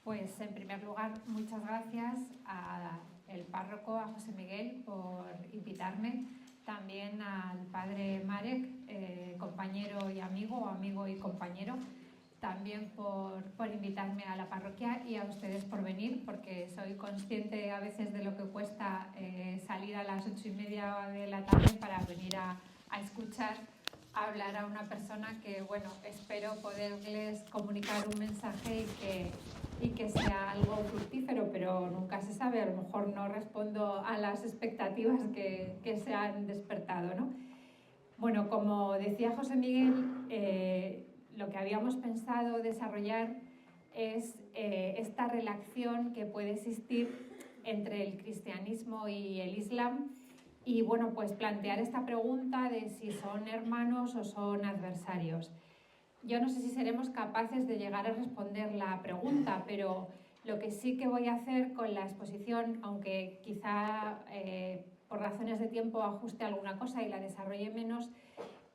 Pues en primer lugar, muchas gracias al párroco, a José Miguel, por invitarme. También al padre Marek, compañero y amigo, o amigo y compañero, también por invitarme a la parroquia, y a ustedes por venir, porque soy consciente a veces de lo que cuesta salir a las 8:30 de la tarde para venir a escuchar hablar a una persona que, bueno, espero poderles comunicar un mensaje y que sea algo fructífero, pero nunca se sabe, a lo mejor no respondo a las expectativas que se han despertado, ¿no? Bueno, como decía José Miguel, lo que habíamos pensado desarrollar es esta relación que puede existir entre el cristianismo y el islam, y bueno, pues plantear esta pregunta de si son hermanos o son adversarios. Yo no sé si seremos capaces de llegar a responder la pregunta, pero lo que sí que voy a hacer con la exposición, aunque quizá por razones de tiempo ajuste alguna cosa y la desarrolle menos,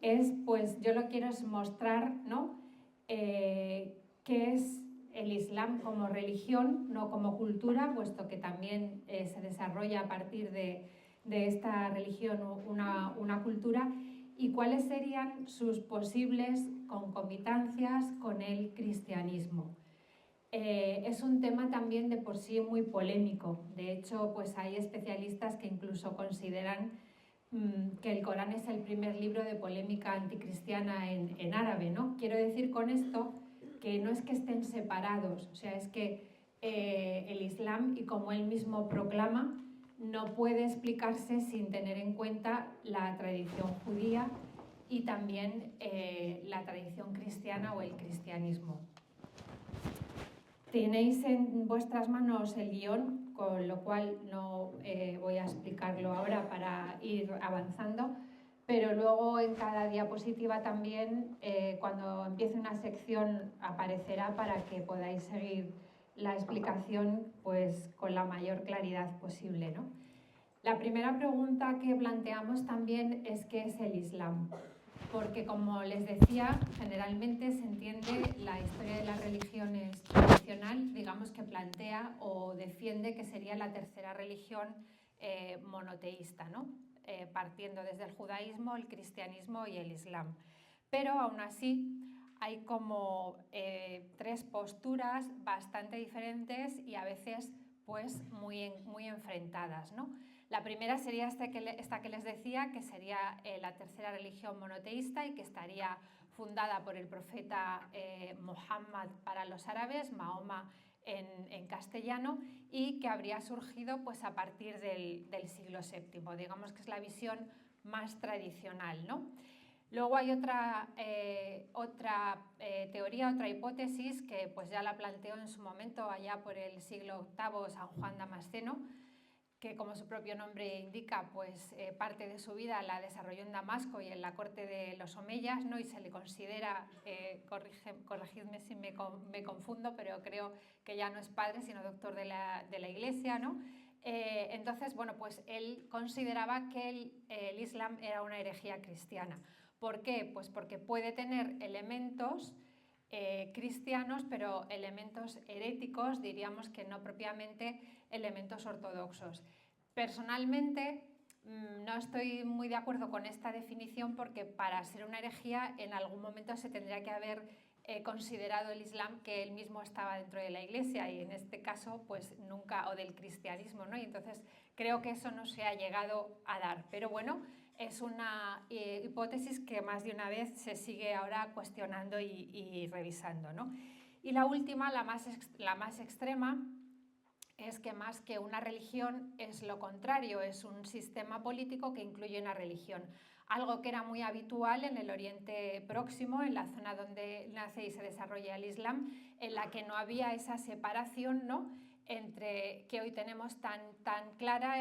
es, pues yo lo que quiero es mostrar, ¿no? Qué es el Islam como religión, no como cultura, puesto que también se desarrolla a partir de esta religión una cultura, y cuáles serían sus posibles concomitancias con el cristianismo. Es un tema también de por sí muy polémico. De hecho, pues hay especialistas que incluso consideran que el Corán es el primer libro de polémica anticristiana en árabe, ¿no? Quiero decir con esto que no es que estén separados, o sea, es que el Islam, y como él mismo proclama, no puede explicarse sin tener en cuenta la tradición judía y también la tradición cristiana o el cristianismo. Tenéis en vuestras manos el guión, con lo cual no voy a explicarlo ahora para ir avanzando, pero luego en cada diapositiva también, cuando empiece una sección, aparecerá para que podáis seguir la explicación pues, con la mayor claridad posible, ¿no? La primera pregunta que planteamos también es ¿qué es el Islam? Porque, como les decía, generalmente se entiende la historia de las religiones tradicional, digamos que plantea o defiende que sería la tercera religión monoteísta, ¿no? Partiendo desde el judaísmo, el cristianismo y el islam. Pero aún así hay como tres posturas bastante diferentes y a veces pues muy enfrentadas, ¿no? La primera sería esta que les decía, que sería la tercera religión monoteísta y que estaría fundada por el profeta Muhammad para los árabes, Mahoma en castellano, y que habría surgido pues, a partir del siglo VII. Digamos que es la visión más tradicional, ¿no? Luego hay otra teoría, otra hipótesis, que pues ya la planteó en su momento, allá por el siglo VIII, San Juan Damasceno, que, como su propio nombre indica, pues parte de su vida la desarrolló en Damasco y en la corte de los omeyas, ¿no? Y se le considera, corregidme si me confundo, pero creo que ya no es padre, sino doctor de la Iglesia, ¿no? Entonces, bueno, pues él consideraba que el Islam era una herejía cristiana. ¿Por qué? Pues porque puede tener elementos cristianos, pero elementos heréticos, diríamos que no propiamente elementos ortodoxos. Personalmente no estoy muy de acuerdo con esta definición, porque para ser una herejía en algún momento se tendría que haber considerado el Islam que él mismo estaba dentro de la Iglesia, y en este caso pues nunca, o del cristianismo, ¿no? Y entonces creo que eso no se ha llegado a dar, pero bueno, es una hipótesis que más de una vez se sigue ahora cuestionando y revisando, ¿no? Y la última, la más extrema, es que más que una religión es lo contrario, es un sistema político que incluye una religión. Algo que era muy habitual en el Oriente Próximo, en la zona donde nace y se desarrolla el Islam, en la que no había esa separación, ¿no?, entre, que hoy tenemos tan clara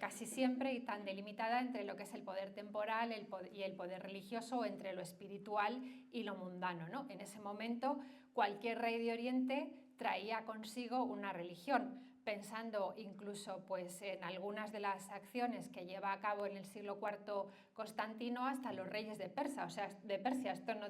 casi siempre y tan delimitada, entre lo que es el poder temporal y el poder religioso, o entre lo espiritual y lo mundano, ¿no? En ese momento cualquier rey de Oriente traía consigo una religión, pensando incluso pues, en algunas de las acciones que lleva a cabo en el siglo IV Constantino hasta los reyes de Persia. O sea, de Persia. Esto no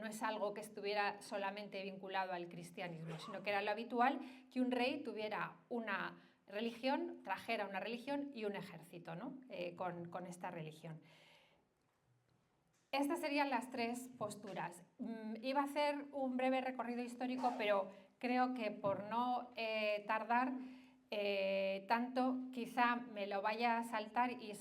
es algo que estuviera solamente vinculado al cristianismo, sino que era lo habitual que un rey tuviera una religión, trajera una religión y un ejército, ¿no? Con esta religión. Estas serían las tres posturas. Iba a hacer un breve recorrido histórico, pero creo que por no tardar tanto, quizá me lo vaya a saltar y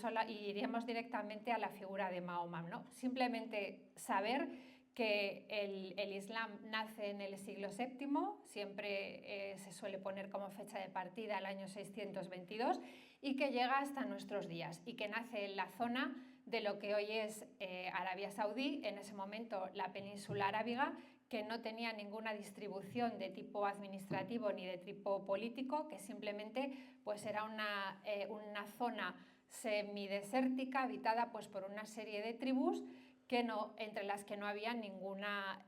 iremos directamente a la figura de Mahoma, ¿no? Simplemente saber que el Islam nace en el siglo VII, siempre se suele poner como fecha de partida el año 622, y que llega hasta nuestros días, y que nace en la zona de lo que hoy es Arabia Saudí, en ese momento la península arábiga, que no tenía ninguna distribución de tipo administrativo ni de tipo político, que simplemente pues, era una zona semidesértica habitada pues, por una serie de tribus entre las que no había ninguna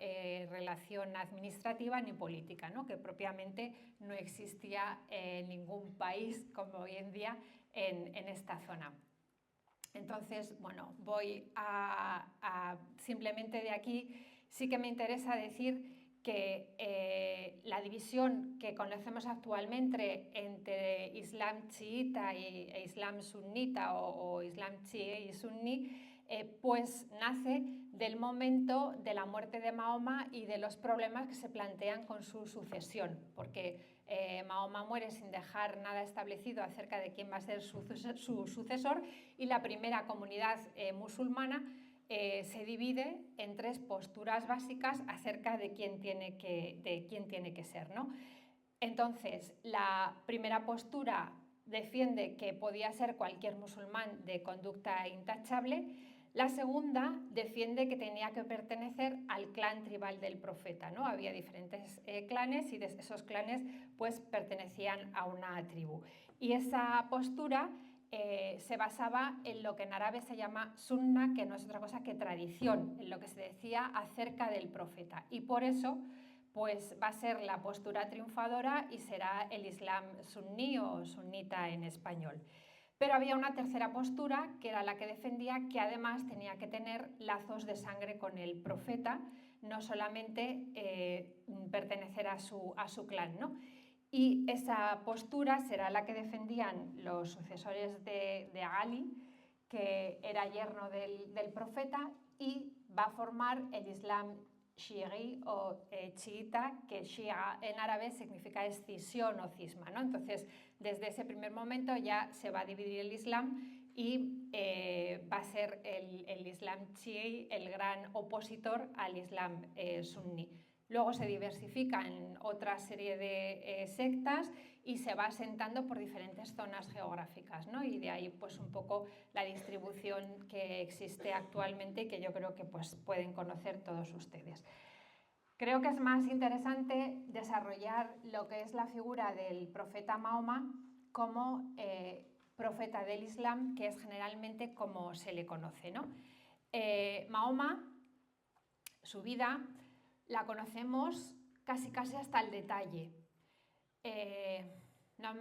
relación administrativa ni política, ¿no? Que propiamente no existía ningún país como hoy en día en esta zona. Entonces, bueno, voy a simplemente de aquí sí que me interesa decir que la división que conocemos actualmente entre Islam chiita e Islam sunnita o Islam chií y sunní pues nace del momento de la muerte de Mahoma y de los problemas que se plantean con su sucesión, porque Mahoma muere sin dejar nada establecido acerca de quién va a ser su sucesor, y la primera comunidad musulmana se divide en tres posturas básicas acerca de quién tiene que ser, ¿no? Entonces, la primera postura defiende que podía ser cualquier musulmán de conducta intachable. La segunda defiende que tenía que pertenecer al clan tribal del profeta, ¿no? Había diferentes clanes, y de esos clanes pues, pertenecían a una tribu. Y esa postura se basaba en lo que en árabe se llama sunna, que no es otra cosa que tradición, en lo que se decía acerca del profeta. Y por eso pues, va a ser la postura triunfadora y será el Islam sunní o sunnita en español. Pero había una tercera postura, que era la que defendía que además tenía que tener lazos de sangre con el profeta, no solamente pertenecer a su clan, ¿no? Y esa postura será la que defendían los sucesores de Ali, que era yerno del profeta, y va a formar el Islam shi'i o chiita, que shia en árabe significa escisión o cisma, ¿no? Entonces, desde ese primer momento ya se va a dividir el Islam y va a ser el Islam chií el gran opositor al Islam sunní. Luego se diversifica en otra serie de sectas y se va asentando por diferentes zonas geográficas, ¿no? Y de ahí pues un poco la distribución que existe actualmente y que yo creo que pues, pueden conocer todos ustedes. Creo que es más interesante desarrollar lo que es la figura del profeta Mahoma como profeta del Islam, que es generalmente como se le conoce, ¿no? Mahoma, su vida la conocemos casi hasta el detalle. No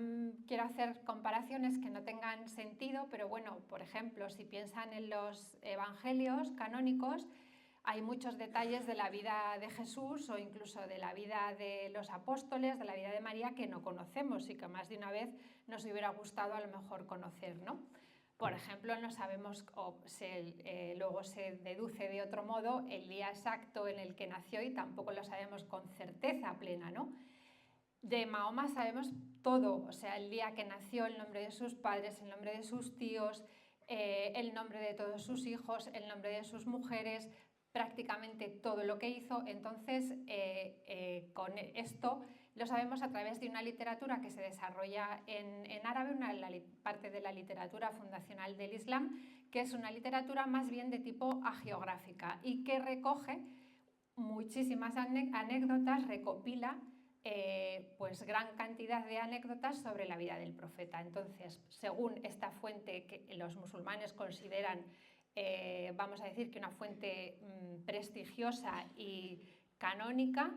quiero hacer comparaciones que no tengan sentido, pero bueno, por ejemplo, si piensan en los evangelios canónicos, hay muchos detalles de la vida de Jesús o incluso de la vida de los apóstoles, de la vida de María, que no conocemos y que más de una vez nos hubiera gustado a lo mejor conocer, ¿no? Por ejemplo, no sabemos, luego se deduce de otro modo el día exacto en el que nació y tampoco lo sabemos con certeza plena, ¿no? De Mahoma sabemos todo, o sea, el día que nació, el nombre de sus padres, el nombre de sus tíos, el nombre de todos sus hijos, el nombre de sus mujeres, prácticamente todo lo que hizo. Entonces, con esto lo sabemos a través de una literatura que se desarrolla en árabe, una parte de la literatura fundacional del Islam, que es una literatura más bien de tipo hagiográfica y que recoge muchísimas anécdotas, recopila pues gran cantidad de anécdotas sobre la vida del profeta. Entonces, según esta fuente que los musulmanes consideran, vamos a decir que una fuente prestigiosa y canónica,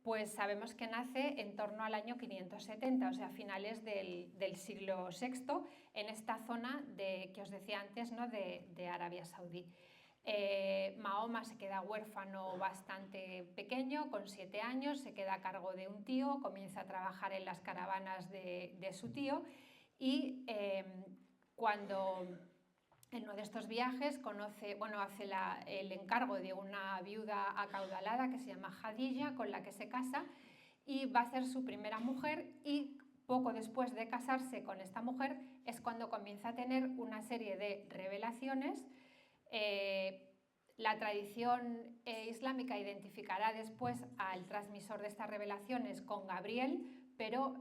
pues sabemos que nace en torno al año 570, o sea, finales del siglo VI, en esta zona que os decía antes, ¿no? de Arabia Saudí. Mahoma se queda huérfano bastante pequeño, con 7 años, se queda a cargo de un tío, comienza a trabajar en las caravanas de su tío y cuando en uno de estos viajes hace el encargo de una viuda acaudalada que se llama Jadilla, con la que se casa, y va a ser su primera mujer, y poco después de casarse con esta mujer es cuando comienza a tener una serie de revelaciones. La tradición islámica identificará después al transmisor de estas revelaciones con Gabriel, pero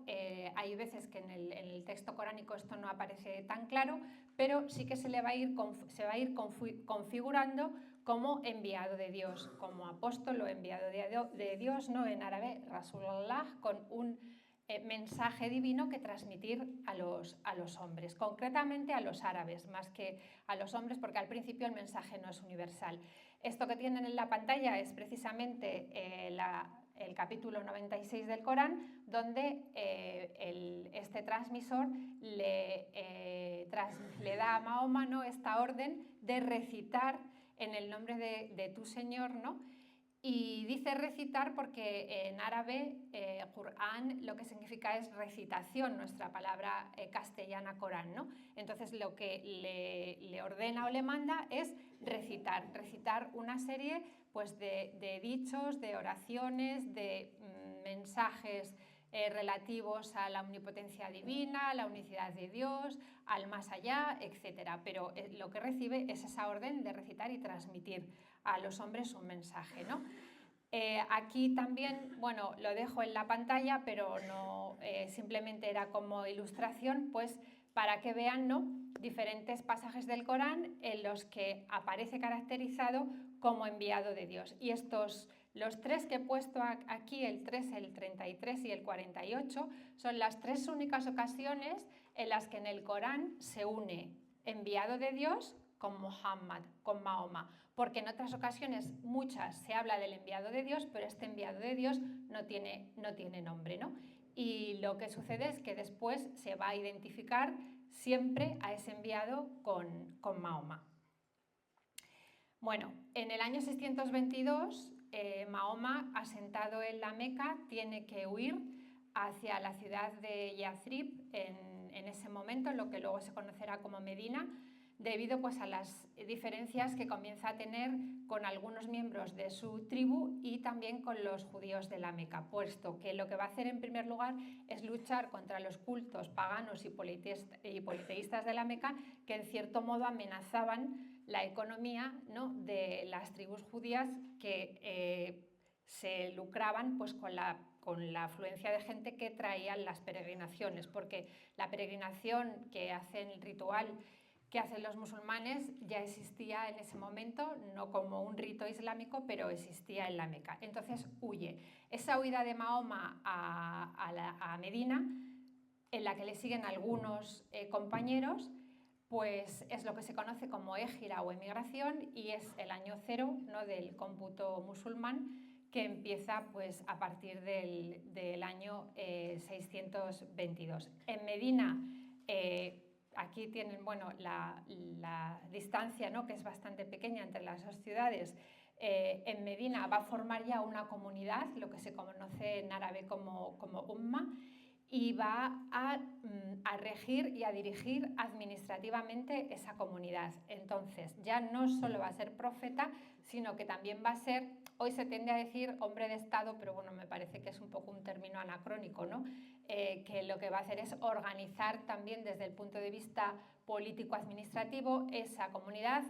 hay veces que en el texto coránico esto no aparece tan claro, pero sí que se va a ir configurando como enviado de Dios, como apóstol o enviado de Dios, ¿no? En árabe, Rasulullah, con un mensaje divino que transmitir a los hombres, concretamente a los árabes, más que a los hombres, porque al principio el mensaje no es universal. Esto que tienen en la pantalla es precisamente el capítulo 96 del Corán, donde este transmisor le da a Mahoma, ¿no? esta orden de recitar en el nombre de tu Señor, ¿no? Y dice recitar porque en árabe, Qur'an, lo que significa es recitación, nuestra palabra castellana Corán, ¿no? Entonces lo que le ordena o le manda es recitar una serie pues, de dichos, de oraciones, de mensajes relativos a la omnipotencia divina, a la unicidad de Dios, al más allá, etc. Pero lo que recibe es esa orden de recitar y transmitir a los hombres un mensaje, ¿no? Aquí también, bueno, lo dejo en la pantalla, pero no simplemente era como ilustración, pues para que vean, ¿no? Diferentes pasajes del Corán en los que aparece caracterizado como enviado de Dios. Y los 3 que he puesto aquí, el 3, el 33 y el 48, son las 3 únicas ocasiones en las que en el Corán se une enviado de Dios con Muhammad, con Mahoma, porque en otras ocasiones, muchas, se habla del enviado de Dios, pero este enviado de Dios no tiene nombre, ¿no? Y lo que sucede es que después se va a identificar siempre a ese enviado con Mahoma. Bueno, en el año 622, Mahoma, asentado en la Meca, tiene que huir hacia la ciudad de Yathrib, en ese momento, en lo que luego se conocerá como Medina, debido pues, a las diferencias que comienza a tener con algunos miembros de su tribu y también con los judíos de la Meca, puesto que lo que va a hacer en primer lugar es luchar contra los cultos paganos y politeístas de la Meca, que en cierto modo amenazaban la economía, ¿no? de las tribus judías que se lucraban pues, con la afluencia de gente que traían las peregrinaciones, porque la peregrinación que hacen el ritual que hacen los musulmanes ya existía en ese momento, no como un rito islámico, pero existía en la Meca. Entonces huye. Esa huida de Mahoma a Medina, en la que le siguen algunos compañeros, pues es lo que se conoce como égira o emigración, y es el año 0, ¿no? del cómputo musulmán, que empieza pues, a partir del año 622. En Medina, aquí tienen bueno, la distancia, ¿no? que es bastante pequeña entre las dos ciudades. En Medina va a formar ya una comunidad, lo que se conoce en árabe como umma, y va a regir y a dirigir administrativamente esa comunidad. Entonces, ya no solo va a ser profeta, sino que también va a ser, hoy se tiende a decir hombre de Estado, pero bueno, me parece que es un poco un término anacrónico, ¿no? Que lo que va a hacer es organizar también desde el punto de vista político-administrativo esa comunidad,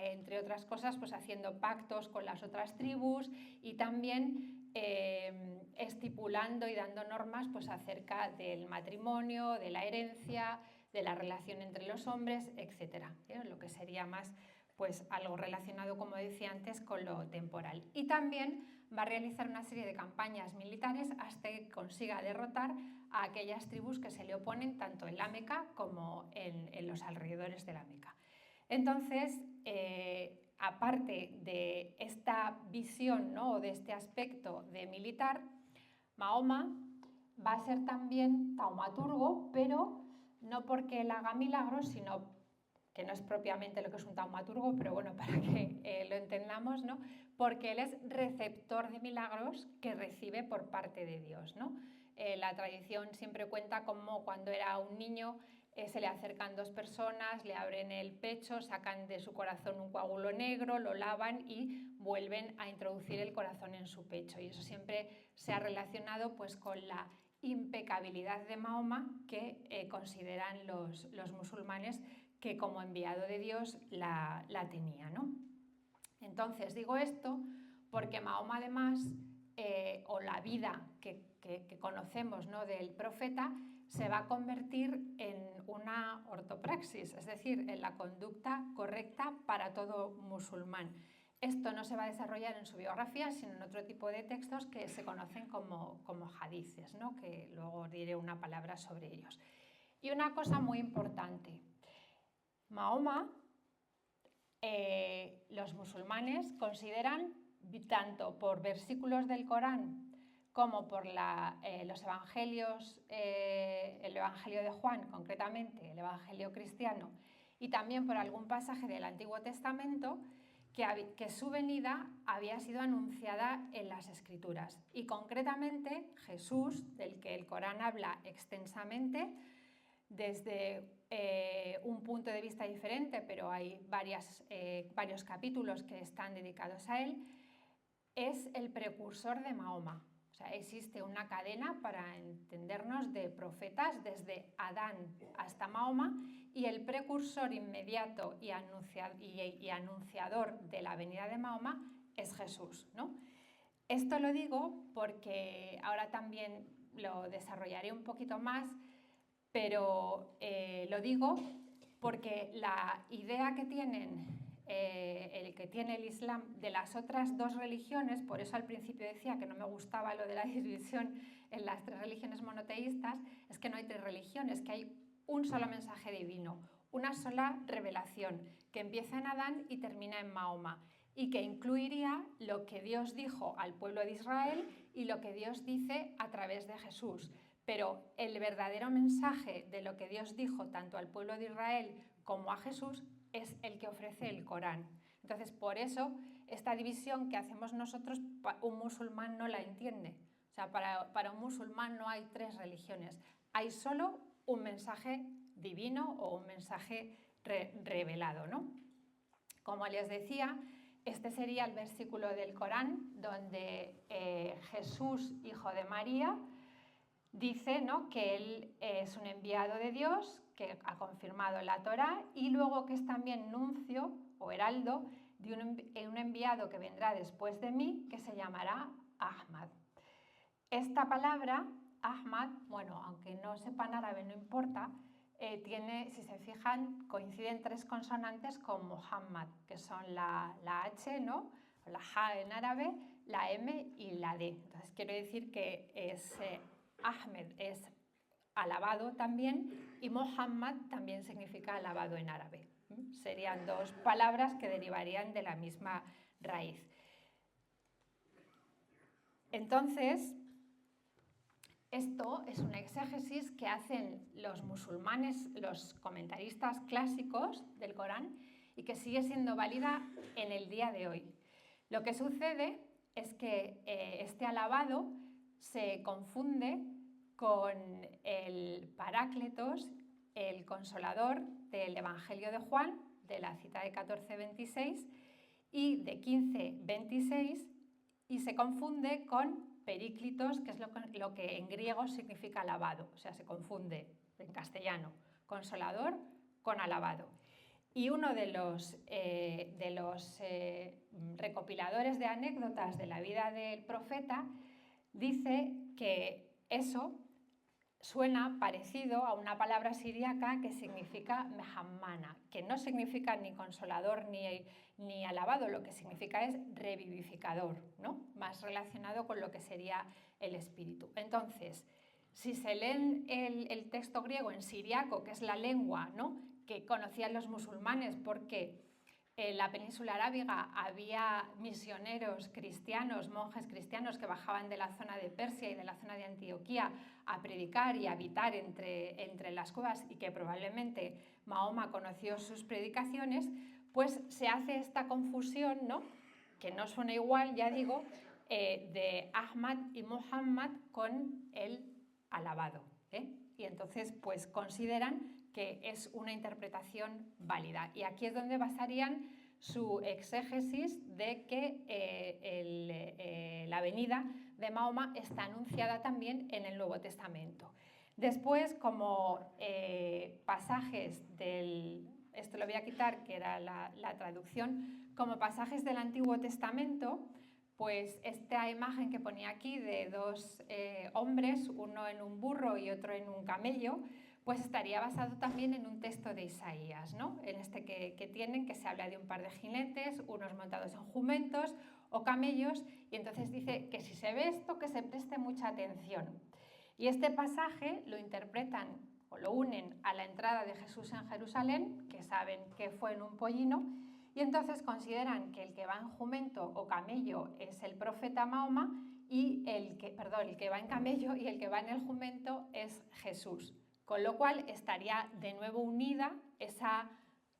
entre otras cosas, pues haciendo pactos con las otras tribus y también estipulando y dando normas pues, acerca del matrimonio, de la herencia, de la relación entre los hombres, etc. Lo que sería más pues, algo relacionado, como decía antes, con lo temporal. Y también va a realizar una serie de campañas militares hasta que consiga derrotar a aquellas tribus que se le oponen tanto en la Meca como en los alrededores de la Meca. Entonces, aparte de esta visión, ¿no? o de este aspecto de militar, Mahoma va a ser también taumaturgo, pero no porque él haga milagros, sino que no es propiamente lo que es un taumaturgo, pero bueno, para que lo entendamos, ¿no? Porque él es receptor de milagros que recibe por parte de Dios, ¿no? La tradición siempre cuenta como cuando era un niño se le acercan dos personas, le abren el pecho, sacan de su corazón un coágulo negro, lo lavan y vuelven a introducir el corazón en su pecho. Y eso siempre se ha relacionado pues con la impecabilidad de Mahoma que consideran los musulmanes que como enviado de Dios la tenía, ¿no? Entonces digo esto porque Mahoma además, o la vida que conocemos, ¿no?, del profeta, se va a convertir en una ortopraxis, es decir, en la conducta correcta para todo musulmán. Esto no se va a desarrollar en su biografía, sino en otro tipo de textos que se conocen como hadices, ¿no?, que luego diré una palabra sobre ellos. Y una cosa muy importante, Mahoma, los musulmanes consideran, tanto por versículos del Corán como por los evangelios, el Evangelio de Juan concretamente, el Evangelio cristiano, y también por algún pasaje del Antiguo Testamento, que su venida había sido anunciada en las Escrituras. Y concretamente Jesús, del que el Corán habla extensamente, desde un punto de vista diferente, pero hay varios capítulos que están dedicados a él, es el precursor de Mahoma. O sea, existe una cadena, para entendernos, de profetas desde Adán hasta Mahoma, y el precursor inmediato y anunciador de la venida de Mahoma es Jesús, ¿no? Esto lo digo porque ahora también lo desarrollaré un poquito más, pero lo digo porque la idea que tienen, el que tiene el Islam de las otras dos religiones, por eso al principio decía que no me gustaba lo de la división en las tres religiones monoteístas, es que no hay tres religiones, que hay un solo mensaje divino, una sola revelación, que empieza en Adán y termina en Mahoma, y que incluiría lo que Dios dijo al pueblo de Israel y lo que Dios dice a través de Jesús. Pero el verdadero mensaje de lo que Dios dijo tanto al pueblo de Israel como a Jesús es el que ofrece el Corán. Entonces, por eso, esta división que hacemos nosotros, un musulmán no la entiende. O sea, para un musulmán no hay tres religiones, hay solo un mensaje divino o un mensaje revelado, ¿no? Como les decía, este sería el versículo del Corán donde Jesús, hijo de María, dice, ¿no?, que él es un enviado de Dios, que ha confirmado la Torá, y luego que es también nuncio o heraldo de un enviado que vendrá después de mí, que se llamará Ahmad. Esta palabra, Ahmad, bueno, aunque no sepan árabe no importa, tiene, si se fijan, coinciden tres consonantes con Muhammad, que son la H, ¿no?, la Ja en árabe, la M y la D. Entonces quiero decir que es Ahmed es alabado también, y Muhammad también significa alabado en árabe. Serían dos palabras que derivarían de la misma raíz. Entonces, esto es una exégesis que hacen los musulmanes, los comentaristas clásicos del Corán, y que sigue siendo válida en el día de hoy. Lo que sucede es que este alabado se confunde con el Parácletos, el Consolador del Evangelio de Juan, de la cita de 14:26 y de 15:26, y se confunde con Períclitos, que es lo que en griego significa alabado, o sea, se confunde en castellano consolador con alabado. Y uno de los recopiladores de anécdotas de la vida del profeta dice que eso suena parecido a una palabra siríaca que significa mehammana, que no significa ni consolador ni alabado, lo que significa es revivificador, ¿no?, más relacionado con lo que sería el espíritu. Entonces, si se leen el texto griego en siriaco, que es la lengua, ¿no?, que conocían los musulmanes porque En la península arábiga había misioneros cristianos, monjes cristianos que bajaban de la zona de Persia y de la zona de Antioquía a predicar y a habitar entre las cuevas, y que probablemente Mahoma conoció sus predicaciones, pues se hace esta confusión, ¿no?, que no suena igual, ya digo, de Ahmad y Muhammad con el alabado, y entonces pues consideran que es una interpretación válida. Y aquí es donde basarían su exégesis de que la venida de Mahoma está anunciada también en el Nuevo Testamento. Después, como pasajes del... Esto lo voy a quitar, que era la traducción. Como pasajes del Antiguo Testamento, pues esta imagen que ponía aquí de dos hombres, uno en un burro y otro en un camello, pues estaría basado también en un texto de Isaías, ¿no?, en este que tienen, que se habla de un par de jinetes, unos montados en jumentos o camellos, y entonces dice que si se ve esto, que se preste mucha atención. Y este pasaje lo interpretan o lo unen a la entrada de Jesús en Jerusalén, que saben que fue en un pollino, y entonces consideran que el que va en jumento o camello es el profeta Mahoma, y el que va en camello y el que va en el jumento es Jesús. Con lo cual estaría de nuevo unida esa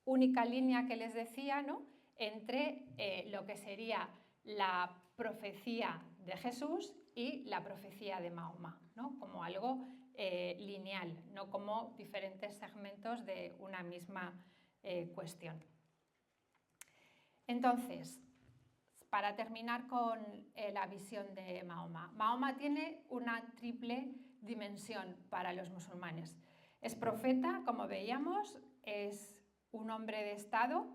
única línea que les decía, ¿no?, entre lo que sería la profecía de Jesús y la profecía de Mahoma, ¿no?, como algo lineal, no como diferentes segmentos de una misma cuestión. Entonces, para terminar con la visión de Mahoma. Mahoma tiene una triple dimensión para los musulmanes. Es profeta, como veíamos, es un hombre de Estado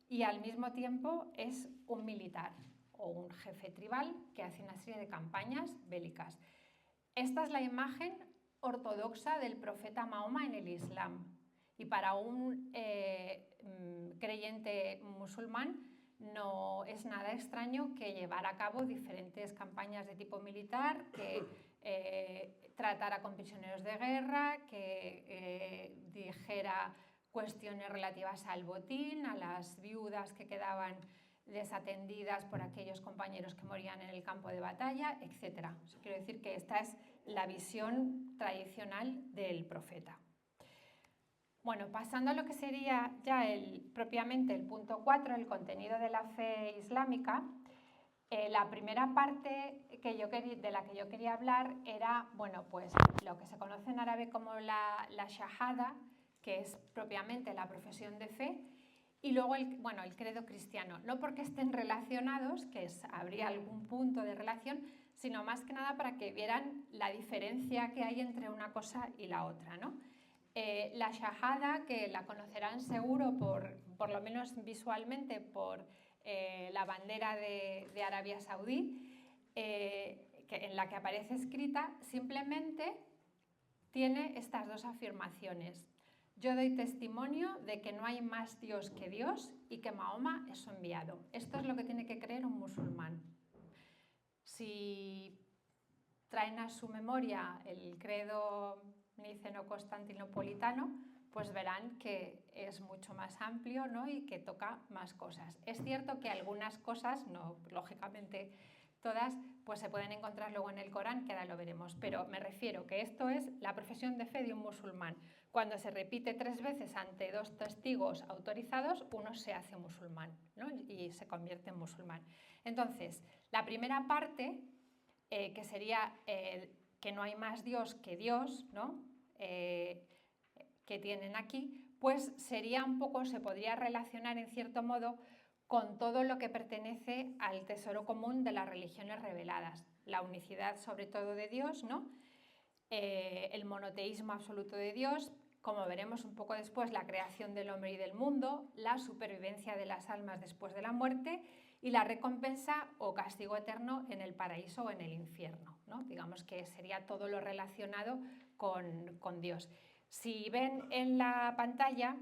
y al mismo tiempo es un militar o un jefe tribal que hace una serie de campañas bélicas. Esta es la imagen ortodoxa del profeta Mahoma en el Islam, y para un creyente musulmán no es nada extraño que llevara a cabo diferentes campañas de tipo militar, que tratara con prisioneros de guerra, que dijera cuestiones relativas al botín, a las viudas que quedaban desatendidas por aquellos compañeros que morían en el campo de batalla, etc. Quiero decir que esta es la visión tradicional del profeta. Bueno, pasando a lo que sería ya propiamente el punto 4, el contenido de la fe islámica, la primera parte de la que yo quería hablar era, bueno, pues lo que se conoce en árabe como la shahada, que es propiamente la profesión de fe, y luego el credo cristiano, no porque estén relacionados, habría algún punto de relación, sino más que nada para que vieran la diferencia que hay entre una cosa y la otra, ¿no? La shahada, que la conocerán seguro por lo menos visualmente por la bandera de Arabia Saudí, en la que aparece escrita, simplemente tiene estas dos afirmaciones. Yo doy testimonio de que no hay más Dios que Dios y que Mahoma es su enviado. Esto es lo que tiene que creer un musulmán. Si traen a su memoria el credo niceno-constantinopolitano, pues verán que es mucho más amplio, ¿no?, y que toca más cosas. Es cierto que algunas cosas, no lógicamente todas, pues se pueden encontrar luego en el Corán, que ahora lo veremos, pero me refiero que esto es la profesión de fe de un musulmán. Cuando se repite 3 veces ante 2 testigos autorizados, uno se hace musulmán, ¿no?, y se convierte en musulmán. Entonces, la primera parte, que sería que no hay más Dios que Dios, ¿no?, que tienen aquí, pues sería un poco, se podría relacionar en cierto modo con todo lo que pertenece al tesoro común de las religiones reveladas, la unicidad sobre todo de Dios, ¿no?, el monoteísmo absoluto de Dios, como veremos un poco después, la creación del hombre y del mundo, la supervivencia de las almas después de la muerte y la recompensa o castigo eterno en el paraíso o en el infierno, ¿no? Digamos que sería todo lo relacionado con Dios. Si ven en la pantalla,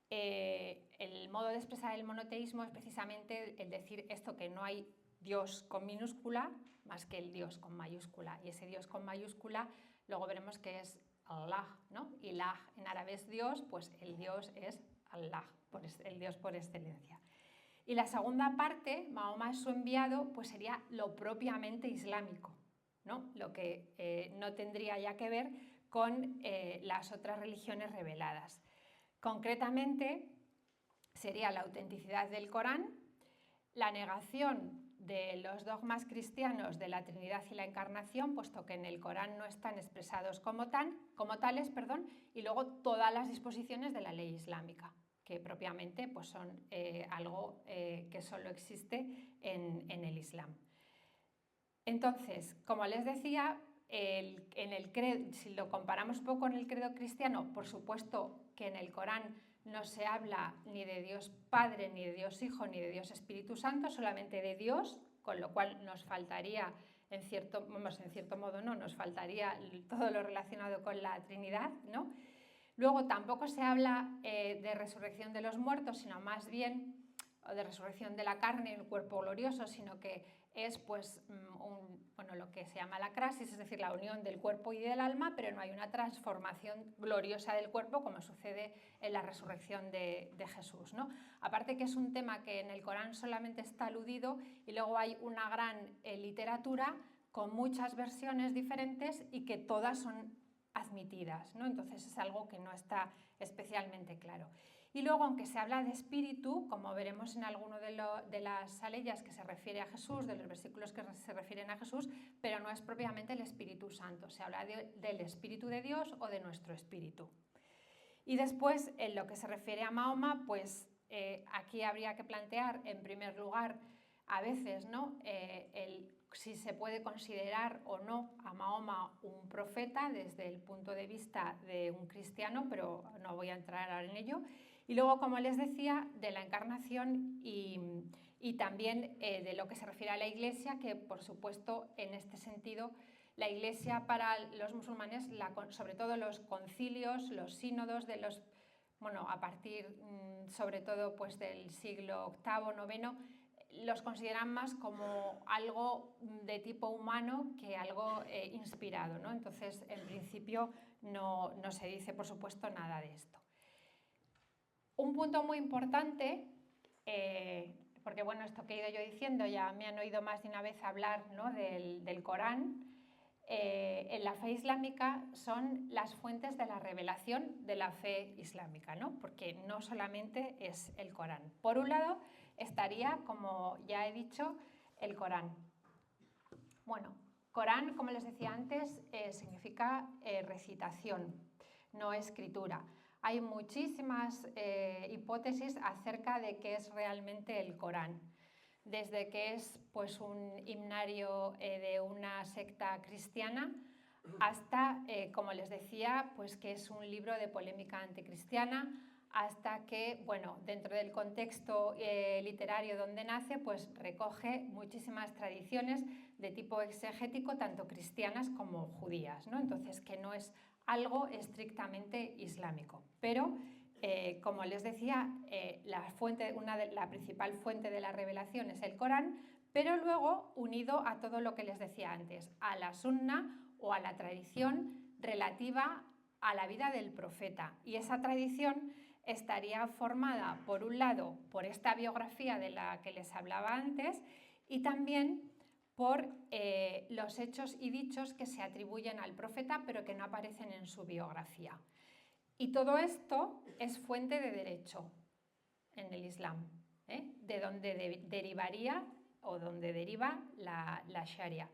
el modo de expresar el monoteísmo es precisamente el decir esto, que no hay Dios con minúscula más que el Dios con mayúscula, y ese Dios con mayúscula luego veremos que es Allah, ¿no? Ilah en árabe es Dios, pues el Dios es Allah, el Dios por excelencia. Y la segunda parte, Mahoma es su enviado, pues sería lo propiamente islámico, ¿no? Lo que no tendría ya que ver con las otras religiones reveladas. Concretamente, sería la autenticidad del Corán, la negación de los dogmas cristianos de la Trinidad y la Encarnación, puesto que en el Corán no están expresados como tales, y luego todas las disposiciones de la ley islámica, que propiamente pues, son algo que solo existe en el Islam. Entonces, como les decía, si lo comparamos un poco con el credo cristiano, por supuesto que en el Corán no se habla ni de Dios Padre, ni de Dios Hijo, ni de Dios Espíritu Santo, solamente de Dios, con lo cual nos faltaría, en cierto modo no, nos faltaría todo lo relacionado con la Trinidad, ¿no? Luego tampoco se habla de resurrección de los muertos, sino más bien o de resurrección de la carne en el cuerpo glorioso, sino que es pues, lo que se llama la crasis, es decir, la unión del cuerpo y del alma, pero no hay una transformación gloriosa del cuerpo como sucede en la resurrección de Jesús, ¿no? Aparte que es un tema que en el Corán solamente está aludido y luego hay una gran literatura con muchas versiones diferentes y que todas son admitidas, ¿no? Entonces es algo que no está especialmente claro. Y luego, aunque se habla de espíritu, como veremos en alguno de las aleyas que se refiere a Jesús, de los versículos que se refieren a Jesús, pero no es propiamente el Espíritu Santo, se habla del Espíritu de Dios o de nuestro espíritu. Y después, en lo que se refiere a Mahoma, pues aquí habría que plantear, en primer lugar, a veces, ¿no? Si se puede considerar o no a Mahoma un profeta desde el punto de vista de un cristiano, pero no voy a entrar ahora en ello. Y luego, como les decía, de la encarnación y también de lo que se refiere a la Iglesia, que por supuesto en este sentido la Iglesia para los musulmanes, sobre todo los concilios, los sínodos de los, a partir sobre todo pues, del siglo VIII, IX, los consideran más como algo de tipo humano que algo inspirado, ¿no? Entonces, en principio, no se dice, por supuesto, nada de esto. Un punto muy importante, porque bueno, esto que he ido yo diciendo, ya me han oído más de una vez hablar, ¿no? del Corán, en la fe islámica son las fuentes de la revelación de la fe islámica, ¿no? Porque no solamente es el Corán. Por un lado estaría, como ya he dicho, el Corán. Bueno, Corán, como les decía antes, significa recitación, no escritura. Hay muchísimas hipótesis acerca de qué es realmente el Corán. Desde que es pues, un himnario de una secta cristiana hasta, como les decía, pues, que es un libro de polémica anticristiana, hasta que, bueno, dentro del contexto literario donde nace, pues recoge muchísimas tradiciones de tipo exegético, tanto cristianas como judías, ¿no? Entonces, que no es algo estrictamente islámico, pero como les decía, la principal fuente de la revelación es el Corán, pero luego unido a todo lo que les decía antes, a la sunna o a la tradición relativa a la vida del profeta. Y esa tradición estaría formada, por un lado, por esta biografía de la que les hablaba antes y también por los hechos y dichos que se atribuyen al profeta pero que no aparecen en su biografía. Y todo esto es fuente de derecho en el Islam, de donde derivaría o donde deriva la Sharia.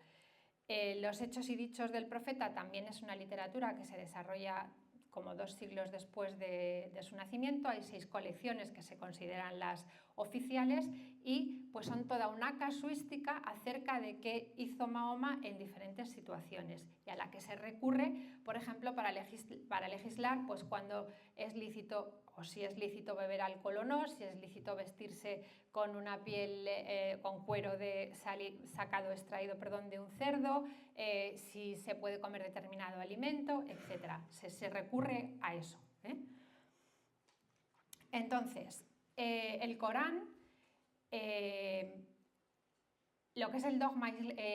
Los hechos y dichos del profeta también es una literatura que se desarrolla como 2 siglos después de su nacimiento. Hay 6 colecciones que se consideran las oficiales y pues son toda una casuística acerca de qué hizo Mahoma en diferentes situaciones y a la que se recurre, por ejemplo, para legislar pues cuando es lícito o si es lícito beber alcohol o no, si es lícito vestirse con una piel, con cuero extraído de un cerdo, si se puede comer determinado alimento, etc. Se recurre a eso. Entonces, el Corán, lo que es el dogma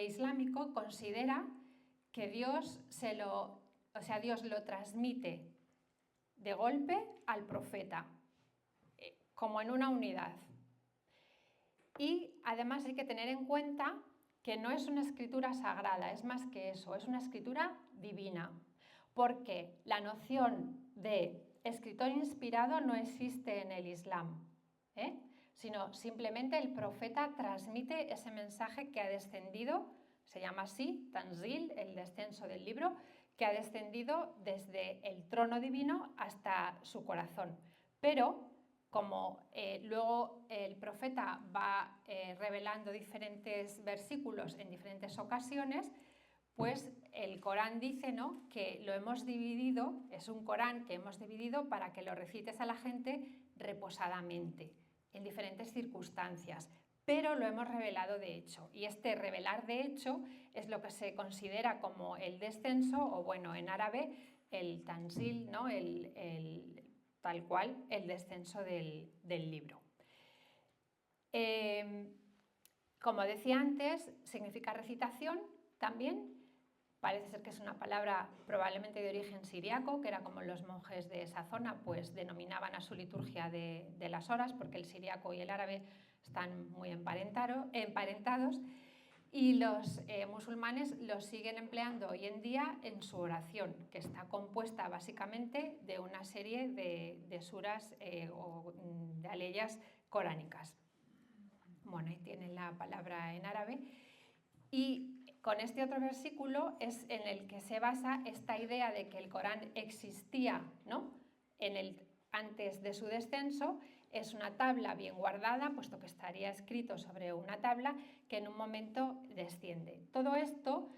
islámico, considera que Dios lo transmite de golpe al profeta, como en una unidad. Y además hay que tener en cuenta que no es una escritura sagrada, es más que eso, es una escritura divina, porque la noción de escritor inspirado no existe en el Islam, sino simplemente el profeta transmite ese mensaje que ha descendido, se llama así, Tanzil, el descenso del libro, que ha descendido desde el trono divino hasta su corazón. Pero como luego el profeta va revelando diferentes versículos en diferentes ocasiones, pues el Corán dice, ¿no?, que lo hemos dividido, es un Corán que hemos dividido para que lo recites a la gente reposadamente, en diferentes circunstancias, pero lo hemos revelado de hecho. Y este revelar de hecho es lo que se considera como el descenso, o bueno, en árabe, el tanzil, ¿no?, tal cual, el descenso del libro. Como decía antes, significa recitación también. Parece ser que es una palabra probablemente de origen siriaco, que era como los monjes de esa zona pues denominaban a su liturgia de las horas, porque el siriaco y el árabe están muy emparentados, y los musulmanes los siguen empleando hoy en día en su oración, que está compuesta básicamente de una serie de suras o de aleyas coránicas. Bueno, ahí tienen la palabra en árabe. Y con este otro versículo es en el que se basa esta idea de que el Corán existía, ¿no?, antes de su descenso. Es una tabla bien guardada, puesto que estaría escrito sobre una tabla que en un momento desciende. Todo esto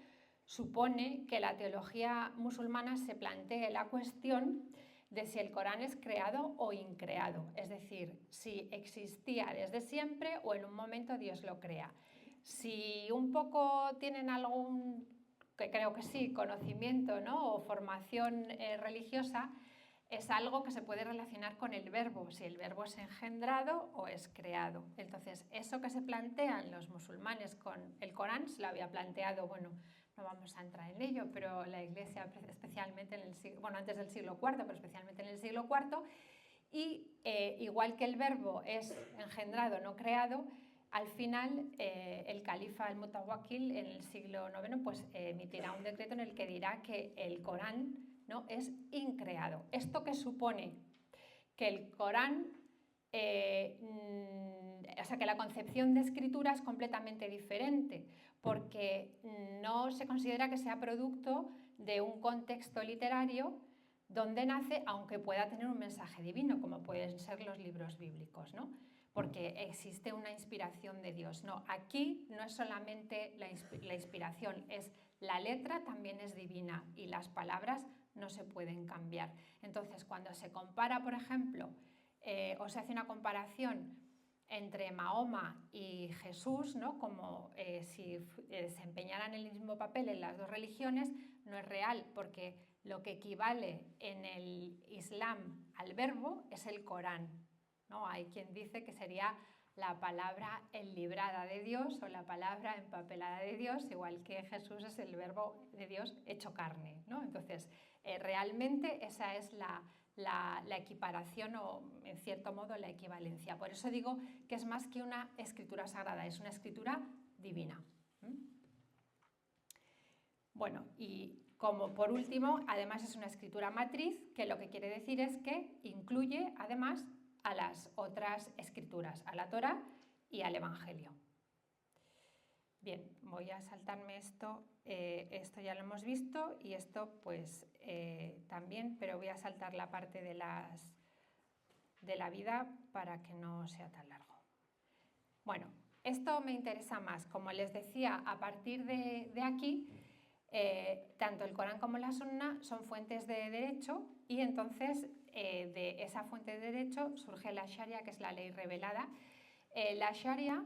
supone que la teología musulmana se plantee la cuestión de si el Corán es creado o increado, es decir, si existía desde siempre o en un momento Dios lo crea. Si un poco tienen algún, que creo que sí, conocimiento, ¿no?, o formación religiosa, es algo que se puede relacionar con el verbo, si el verbo es engendrado o es creado. Entonces, eso que se plantean los musulmanes con el Corán, se lo había planteado, bueno, no vamos a entrar en ello, pero la Iglesia especialmente en el siglo, bueno, antes del siglo IV, pero especialmente en el siglo IV, y igual que el verbo es engendrado, no creado, al final el califa al-Mutawakkil en el siglo IX pues, emitirá un decreto en el que dirá que el Corán, ¿no?, es increado. ¿Esto qué supone? Que el Corán, o sea, que la concepción de escritura es completamente diferente, porque no se considera que sea producto de un contexto literario donde nace, aunque pueda tener un mensaje divino, como pueden ser los libros bíblicos, ¿no?, porque existe una inspiración de Dios. No, aquí no es solamente la inspiración, es la letra también es divina y las palabras no se pueden cambiar. Entonces, cuando se compara, por ejemplo, o se hace una comparación entre Mahoma y Jesús, ¿no?, como si desempeñaran el mismo papel en las dos religiones, no es real, porque lo que equivale en el Islam al verbo es el Corán, ¿no? Hay quien dice que sería la palabra enlibrada de Dios o la palabra empapelada de Dios, igual que Jesús es el verbo de Dios hecho carne, ¿no? Entonces, realmente esa es la equiparación o, en cierto modo, la equivalencia. Por eso digo que es más que una escritura sagrada, es una escritura divina. Bueno, y como por último, además es una escritura matriz, que lo que quiere decir es que incluye, además, a las otras escrituras, a la Torá y al Evangelio. Bien, voy a saltarme esto, esto ya lo hemos visto y esto pues también, pero voy a saltar la parte de la vida para que no sea tan largo. Bueno, esto me interesa más, como les decía, a partir de aquí, tanto el Corán como la Sunna son fuentes de derecho y entonces de esa fuente de derecho surge la Sharia, que es la ley revelada. La Sharia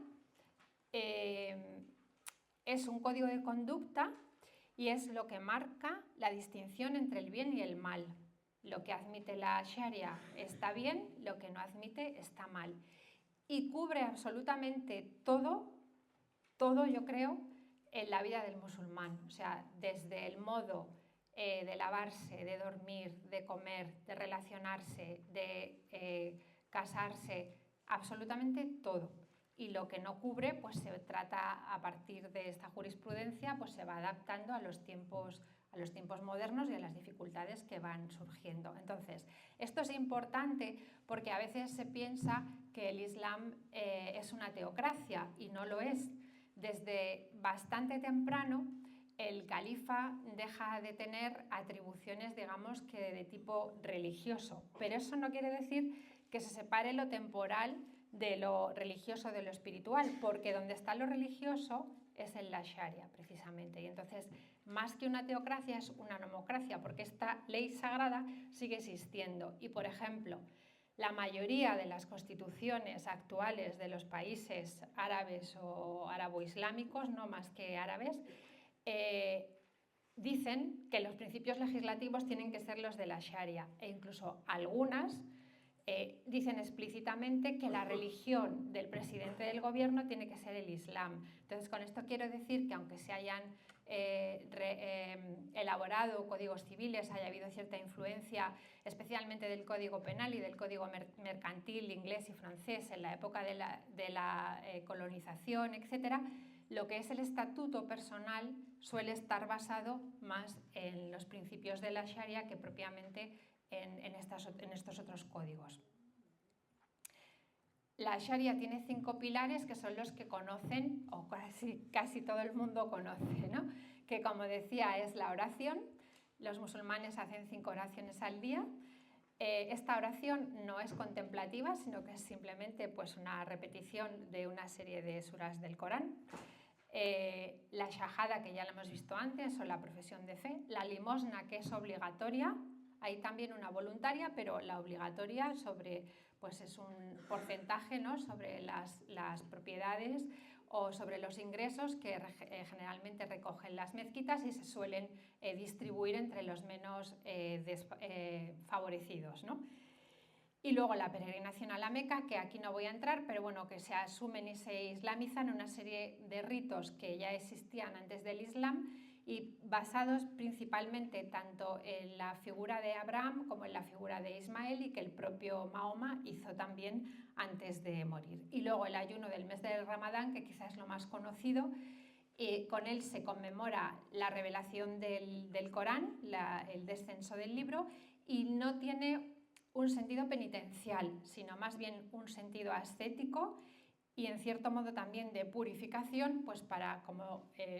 es un código de conducta y es lo que marca la distinción entre el bien y el mal. Lo que admite la Sharia está bien, lo que no admite está mal. Y cubre absolutamente todo yo creo, en la vida del musulmán. O sea, desde el modo de lavarse, de dormir, de comer, de relacionarse, de casarse, absolutamente todo. y lo que no cubre pues se trata a partir de esta jurisprudencia, pues se va adaptando a los tiempos modernos y a las dificultades que van surgiendo. Entonces, esto es importante porque a veces se piensa que el Islam es una teocracia y no lo es. Desde bastante temprano el califa deja de tener atribuciones, digamos, que de tipo religioso, pero eso no quiere decir que se separe lo temporal de lo religioso de lo espiritual, porque donde está lo religioso es en la Sharia, precisamente. Y entonces, más que una teocracia, es una nomocracia, porque esta ley sagrada sigue existiendo. Y, por ejemplo, la mayoría de las constituciones actuales de los países árabes o árabo-islámicos, no más que árabes, dicen que los principios legislativos tienen que ser los de la Sharia, e incluso algunas dicen explícitamente que la religión del presidente del gobierno tiene que ser el Islam. Entonces, con esto quiero decir que aunque se hayan elaborado códigos civiles, haya habido cierta influencia, especialmente del Código Penal y del Código Mercantil inglés y francés en la época de la colonización, etc., lo que es el estatuto personal suele estar basado más en los principios de la Sharia que propiamente en estos otros códigos. La Sharia tiene 5 pilares que son los que conocen, o casi todo el mundo conoce, ¿no? Que, como decía, es la oración. Los musulmanes hacen 5 oraciones al día. Esta oración no es contemplativa, sino que es simplemente pues, una repetición de una serie de suras del Corán. La shahada, que ya la hemos visto antes, o la profesión de fe. La limosna, que es obligatoria. Hay también una voluntaria, pero la obligatoria pues es un porcentaje, ¿no? Sobre las propiedades o sobre los ingresos que generalmente recogen las mezquitas y se suelen distribuir entre los menos favorecidos, ¿no? Y luego la peregrinación a la Meca, que aquí no voy a entrar, pero bueno, que se asumen y se islamizan una serie de ritos que ya existían antes del Islam y basados principalmente tanto en la figura de Abraham como en la figura de Ismael y que el propio Mahoma hizo también antes de morir. Y luego el ayuno del mes del Ramadán, que quizás es lo más conocido, con él se conmemora la revelación del Corán, el descenso del libro, y no tiene un sentido penitencial, sino más bien un sentido ascético y en cierto modo también de purificación, pues para,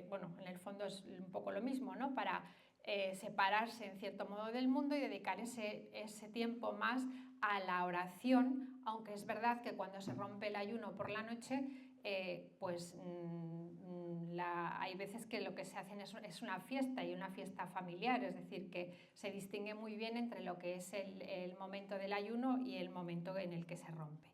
bueno, en el fondo es un poco lo mismo, ¿no? Para separarse en cierto modo del mundo y dedicar ese tiempo más a la oración, aunque es verdad que cuando se rompe el ayuno por la noche, pues hay veces que lo que se hacen es una fiesta y una fiesta familiar, es decir, que se distingue muy bien entre lo que es el momento del ayuno y el momento en el que se rompe.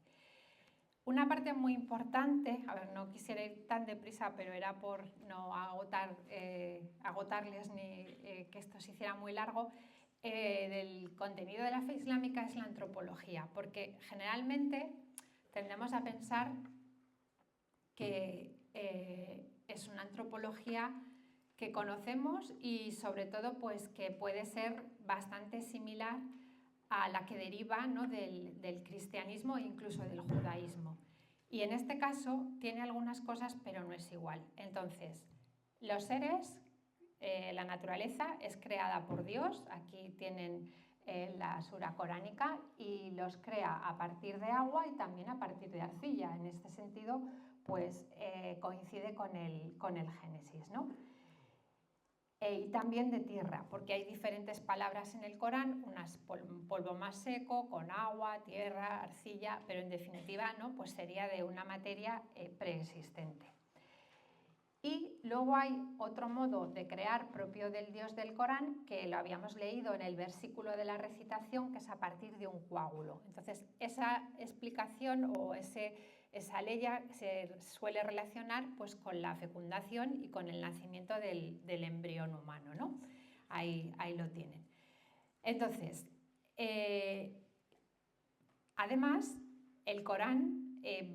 Una parte muy importante, a ver, no quisiera ir tan deprisa, pero era por no agotarles ni que esto se hiciera muy largo, del contenido de la fe islámica es la antropología, porque generalmente tendemos a pensar que es una antropología que conocemos y sobre todo pues que puede ser bastante similar a la que deriva, ¿no? del cristianismo e incluso del judaísmo. Y en este caso tiene algunas cosas, pero no es igual. Entonces, los seres, la naturaleza es creada por Dios, aquí tienen la sura coránica, y los crea a partir de agua y también a partir de arcilla. En este sentido, pues coincide con el Génesis, ¿no? Y también de tierra, porque hay diferentes palabras en el Corán, unas polvo más seco, con agua, tierra, arcilla, pero en definitiva, ¿no? Pues sería de una materia preexistente. Y luego hay otro modo de crear propio del Dios del Corán, que lo habíamos leído en el versículo de la recitación, que es a partir de un coágulo. Entonces, esa explicación o esa ley se suele relacionar pues, con la fecundación y con el nacimiento del embrión humano, ¿no? Ahí lo tienen. Entonces, además, el Corán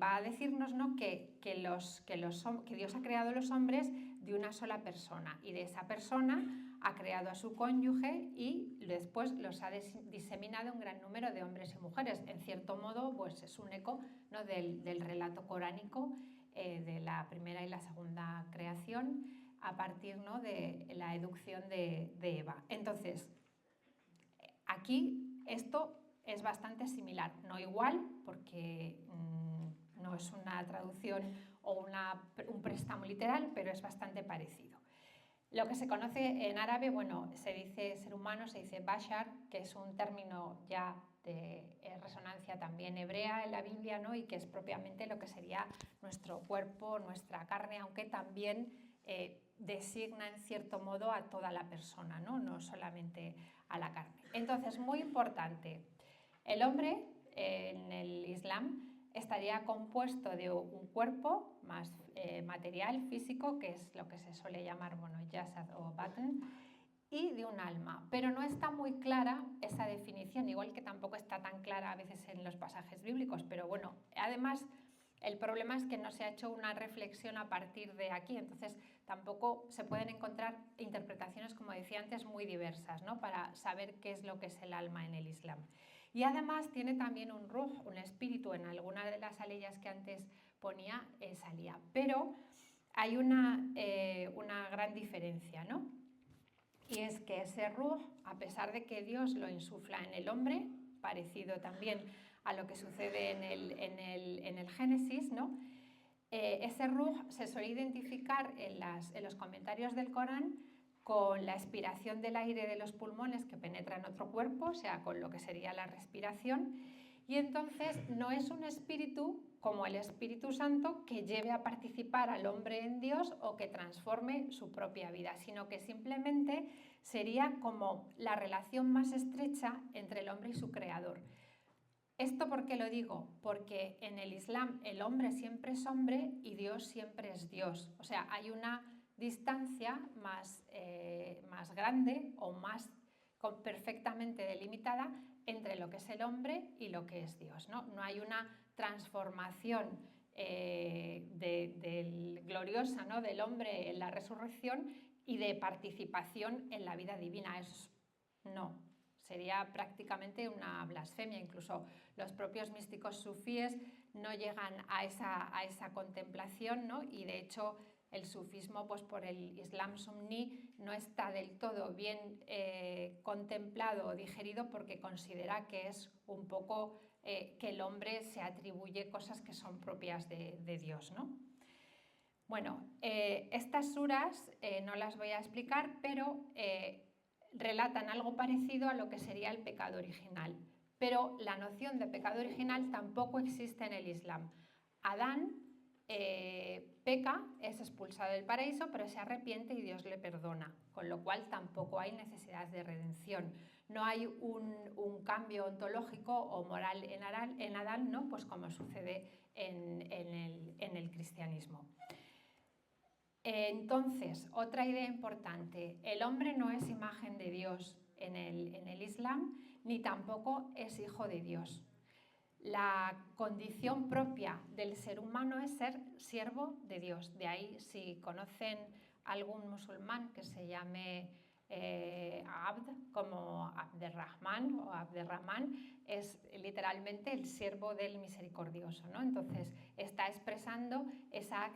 va a decirnos, ¿no? que Dios ha creado los hombres de una sola persona y de esa persona ha creado a su cónyuge y después los ha diseminado un gran número de hombres y mujeres. En cierto modo, pues es un eco, ¿no?, del relato coránico de la primera y la segunda creación a partir, ¿no?, de la educción de Eva. Entonces, aquí esto es bastante similar, no igual, porque no es una traducción o un préstamo literal, pero es bastante parecido. Lo que se conoce en árabe, bueno, se dice ser humano, se dice bashar, que es un término ya de resonancia también hebrea en la Biblia, ¿no?, y que es propiamente lo que sería nuestro cuerpo, nuestra carne, aunque también designa en cierto modo a toda la persona, no solamente a la carne. Entonces, muy importante, el hombre en el Islam estaría compuesto de un cuerpo más material, físico, que es lo que se suele llamar, bueno, jasad o batn, y de un alma, pero no está muy clara esa definición, igual que tampoco está tan clara a veces en los pasajes bíblicos, pero bueno, además el problema es que no se ha hecho una reflexión a partir de aquí, entonces tampoco se pueden encontrar interpretaciones, como decía antes, muy diversas, ¿no?, para saber qué es lo que es el alma en el Islam. Y además tiene también un ruh, un espíritu, en alguna de las aleyas que antes ponía, salía. Pero hay una gran diferencia, ¿no? Y es que ese ruh, a pesar de que Dios lo insufla en el hombre, parecido también a lo que sucede en el Génesis, ¿no?, ese ruh se suele identificar en los comentarios del Corán con la expiración del aire de los pulmones que penetra en otro cuerpo, o sea, con lo que sería la respiración, y entonces no es un espíritu como el Espíritu Santo que lleve a participar al hombre en Dios o que transforme su propia vida, sino que simplemente sería como la relación más estrecha entre el hombre y su creador. ¿Esto por qué lo digo? Porque en el Islam el hombre siempre es hombre y Dios siempre es Dios. O sea, hay una distancia más grande o más perfectamente delimitada entre lo que es el hombre y lo que es Dios, ¿no? No hay una transformación gloriosa, ¿no?, del hombre en la resurrección y de participación en la vida divina. No. Sería prácticamente una blasfemia, incluso los propios místicos sufíes no llegan a esa contemplación, ¿no?, y de hecho el sufismo, pues por el Islam suní, no está del todo bien contemplado o digerido porque considera que es un poco que el hombre se atribuye cosas que son propias de Dios, ¿no? Bueno, estas suras no las voy a explicar, pero relatan algo parecido a lo que sería el pecado original, pero la noción de pecado original tampoco existe en el Islam. Adán peca, es expulsado del paraíso, pero se arrepiente y Dios le perdona, con lo cual tampoco hay necesidad de redención. No hay un cambio ontológico o moral en Adán, ¿no?, pues como sucede en el cristianismo. Entonces, otra idea importante, el hombre no es imagen de Dios en el Islam, ni tampoco es hijo de Dios. La condición propia del ser humano es ser siervo de Dios. De ahí, si conocen algún musulmán que se llame Abd, como Abderrahman o Abderrahman, es literalmente el siervo del misericordioso, ¿no? Entonces, está expresando esa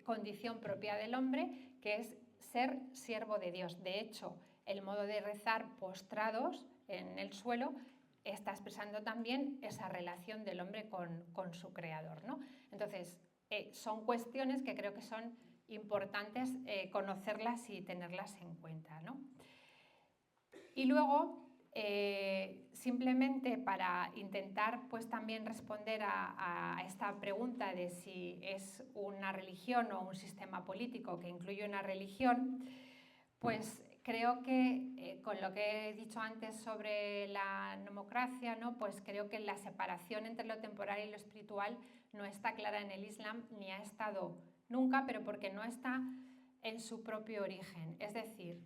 condición propia del hombre, que es ser siervo de Dios. De hecho, el modo de rezar postrados en el suelo está expresando también esa relación del hombre con su creador, ¿no? Entonces, son cuestiones que creo que son importantes conocerlas y tenerlas en cuenta, ¿no? Y luego, simplemente para intentar pues también responder a esta pregunta de si es una religión o un sistema político que incluye una religión, pues creo que con lo que he dicho antes sobre la nomocracia, ¿no?, pues creo que la separación entre lo temporal y lo espiritual no está clara en el Islam, ni ha estado nunca, pero porque no está en su propio origen. Es decir,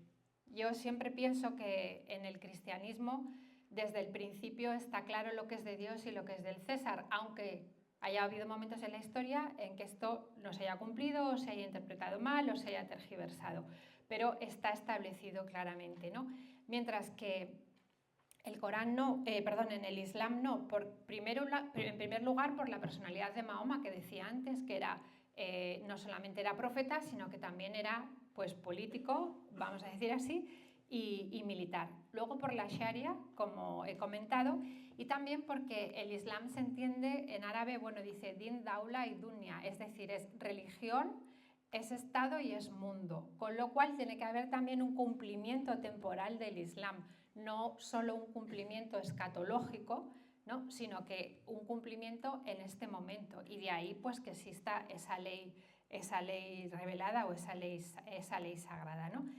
yo siempre pienso que en el cristianismo desde el principio está claro lo que es de Dios y lo que es del César, aunque haya habido momentos en la historia en que esto no se haya cumplido o se haya interpretado mal o se haya tergiversado. pero está establecido claramente, ¿no? Mientras que el Corán no, en el Islam no, en primer lugar por la personalidad de Mahoma, que decía antes, que era, no solamente era profeta, sino que también era pues, político, vamos a decir así, y militar. Luego por la Sharia, como he comentado, y también porque el Islam se entiende en árabe, bueno, dice din, daula y dunya, es decir, es religión, es Estado y es mundo, con lo cual tiene que haber también un cumplimiento temporal del Islam, no solo un cumplimiento escatológico, ¿no? Sino que un cumplimiento en este momento, y de ahí pues que exista esa ley revelada o esa ley sagrada, ¿no?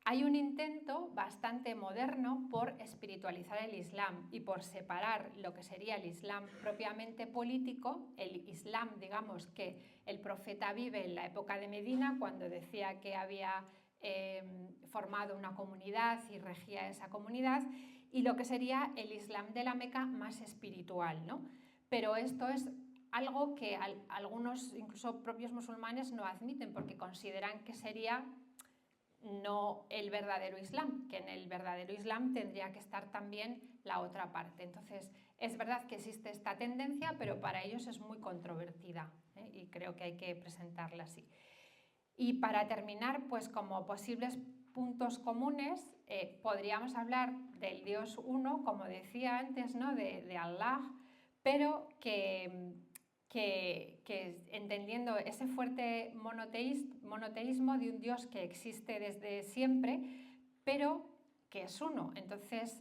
Hay un intento bastante moderno por espiritualizar el Islam y por separar lo que sería el Islam propiamente político, el Islam, digamos, que el profeta vive en la época de Medina, cuando decía que había formado una comunidad y regía esa comunidad, y lo que sería el Islam de la Meca más espiritual, ¿no? Pero esto es algo que algunos, incluso propios musulmanes, no admiten porque consideran que sería no el verdadero Islam, que en el verdadero Islam tendría que estar también la otra parte. Entonces, es verdad que existe esta tendencia, pero para ellos es muy controvertida, y creo que hay que presentarla así. Y para terminar, pues como posibles puntos comunes, podríamos hablar del Dios uno, como decía antes, ¿no? de Allah, pero que entendiendo ese fuerte monoteísmo de un Dios que existe desde siempre, pero que es uno. Entonces,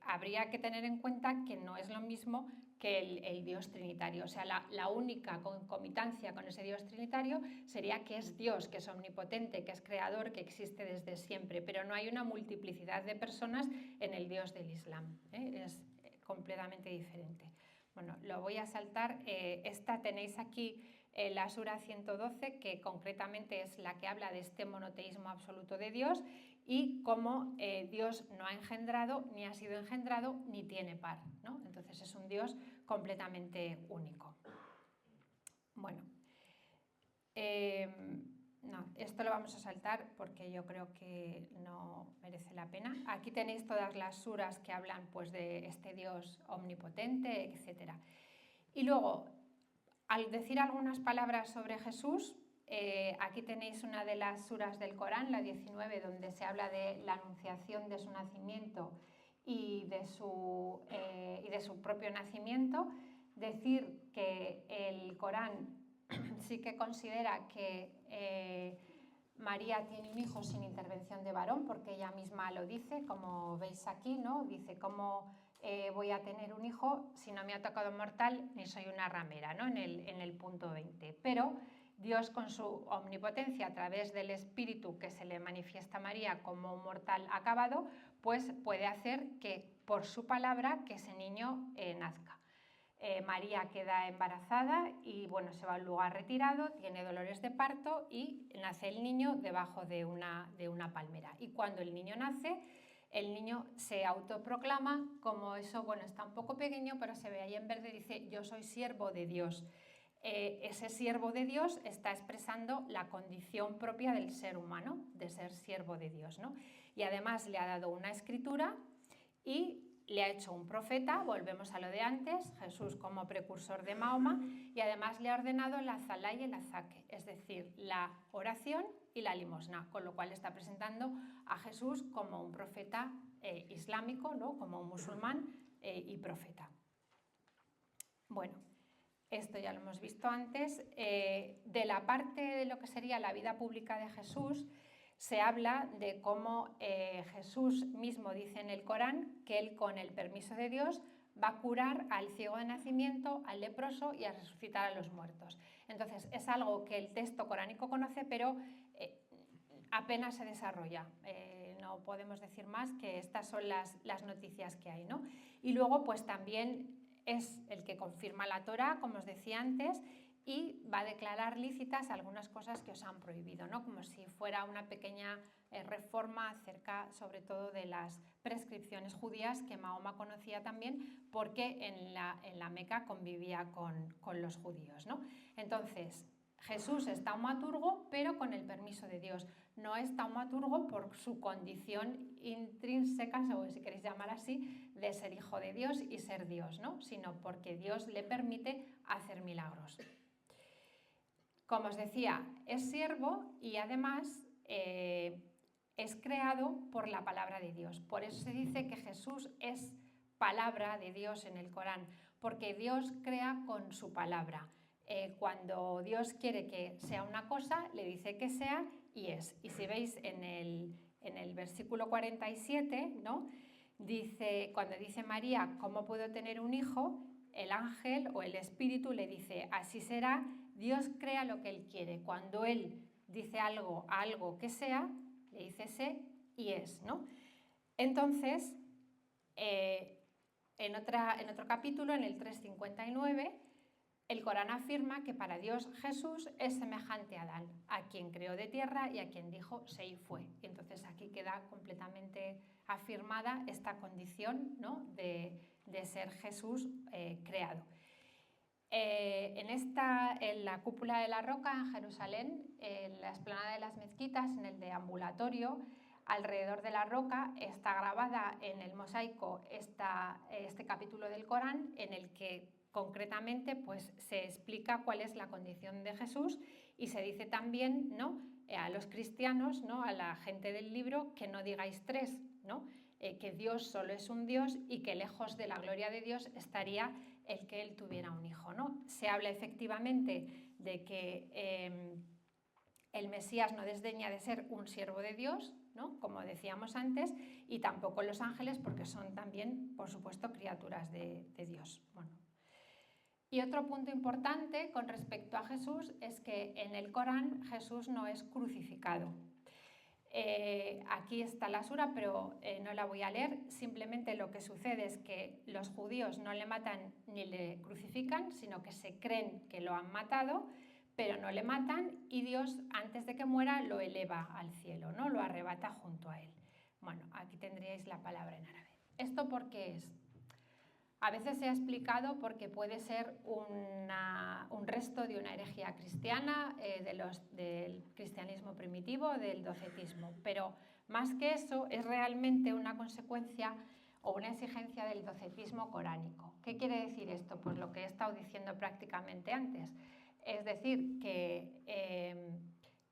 habría que tener en cuenta que no es lo mismo que el Dios trinitario. O sea, la única concomitancia con ese Dios trinitario sería que es Dios, que es omnipotente, que es creador, que existe desde siempre, pero no hay una multiplicidad de personas en el Dios del Islam. Es completamente diferente. Bueno, lo voy a saltar. Esta tenéis aquí la Sura 112, que concretamente es la que habla de este monoteísmo absoluto de Dios y cómo Dios no ha engendrado, ni ha sido engendrado, ni tiene par, ¿no? Entonces es un Dios completamente único. Bueno, no, esto lo vamos a saltar porque yo creo que no merece la pena. Aquí tenéis todas las suras que hablan pues, de este Dios omnipotente, etc. Y luego, al decir algunas palabras sobre Jesús, aquí tenéis una de las suras del Corán, la 19, donde se habla de la anunciación de su nacimiento y de su propio nacimiento. Decir que el Corán sí que considera que María tiene un hijo sin intervención de varón, porque ella misma lo dice, como veis aquí, ¿no? Dice, ¿cómo voy a tener un hijo si no me ha tocado mortal ni soy una ramera, ¿no? En el punto 20. Pero Dios, con su omnipotencia, a través del Espíritu que se le manifiesta a María como un mortal acabado, pues puede hacer que, por su palabra, que ese niño nazca. María queda embarazada y bueno, se va a un lugar retirado, tiene dolores de parto y nace el niño debajo de una palmera. Y cuando el niño nace, el niño se autoproclama como eso, bueno, está un poco pequeño, pero se ve ahí en verde, dice, yo soy siervo de Dios. Ese siervo de Dios está expresando la condición propia del ser humano, de ser siervo de Dios, ¿no? Y además le ha dado una escritura y le ha hecho un profeta, volvemos a lo de antes, Jesús como precursor de Mahoma, y además le ha ordenado la zalá y el azaque, es decir, la oración y la limosna, con lo cual está presentando a Jesús como un profeta islámico, ¿no? Como un musulmán y profeta. Bueno, esto ya lo hemos visto antes. De la parte de lo que sería la vida pública de Jesús, se habla de cómo Jesús mismo dice en el Corán que él, con el permiso de Dios, va a curar al ciego de nacimiento, al leproso y a resucitar a los muertos. Entonces, es algo que el texto coránico conoce, pero apenas se desarrolla. No podemos decir más que estas son las noticias que hay, ¿no? Y luego, pues también es el que confirma la Torá, como os decía antes, y va a declarar lícitas algunas cosas que os han prohibido, ¿no? Como si fuera una pequeña reforma acerca sobre todo de las prescripciones judías que Mahoma conocía también porque en la Meca convivía con los judíos, ¿no? Entonces, Jesús es taumaturgo, pero con el permiso de Dios. No es taumaturgo por su condición intrínseca, o si queréis llamar así, de ser hijo de Dios y ser Dios, ¿no? Sino porque Dios le permite hacer milagros. Como os decía, es siervo y además es creado por la palabra de Dios. Por eso se dice que Jesús es palabra de Dios en el Corán, porque Dios crea con su palabra. Cuando Dios quiere que sea una cosa, le dice que sea y es. Y si veis en el versículo 47, ¿no? Cuando dice María, ¿cómo puedo tener un hijo? El ángel o el espíritu le dice, así será. Dios crea lo que Él quiere. Cuando Él dice algo que sea, le dice sé y es, ¿no? Entonces, en otro capítulo, en el 359, el Corán afirma que para Dios Jesús es semejante a Adán, a quien creó de tierra y a quien dijo sé y fue. Y entonces aquí queda completamente afirmada esta condición, ¿no? de ser Jesús creado. En la cúpula de la roca en Jerusalén, en la explanada de las mezquitas, en el deambulatorio, alrededor de la roca está grabada en el mosaico este capítulo del Corán en el que concretamente pues, se explica cuál es la condición de Jesús y se dice también, ¿no?, a los cristianos, ¿no?, a la gente del libro, que no digáis tres, ¿no?, que Dios solo es un Dios y que lejos de la gloria de Dios estaría el que Él tuviera un hijo, ¿no? Se habla efectivamente de que el Mesías no desdeña de ser un siervo de Dios, ¿no?, como decíamos antes, y tampoco los ángeles, porque son también, por supuesto, criaturas de Dios. Bueno. Y otro punto importante con respecto a Jesús es que en el Corán Jesús no es crucificado. Aquí está la sura, pero no la voy a leer. Simplemente lo que sucede es que los judíos no le matan ni le crucifican, sino que se creen que lo han matado, pero no le matan y Dios, antes de que muera, lo eleva al cielo, ¿no?, lo arrebata junto a él. Bueno, aquí tendríais la palabra en árabe. ¿Esto por qué es? A veces se ha explicado porque puede ser un resto de una herejía cristiana, del cristianismo primitivo, del docetismo, pero más que eso es realmente una consecuencia o una exigencia del docetismo coránico. ¿Qué quiere decir esto? Pues lo que he estado diciendo prácticamente antes, es decir, que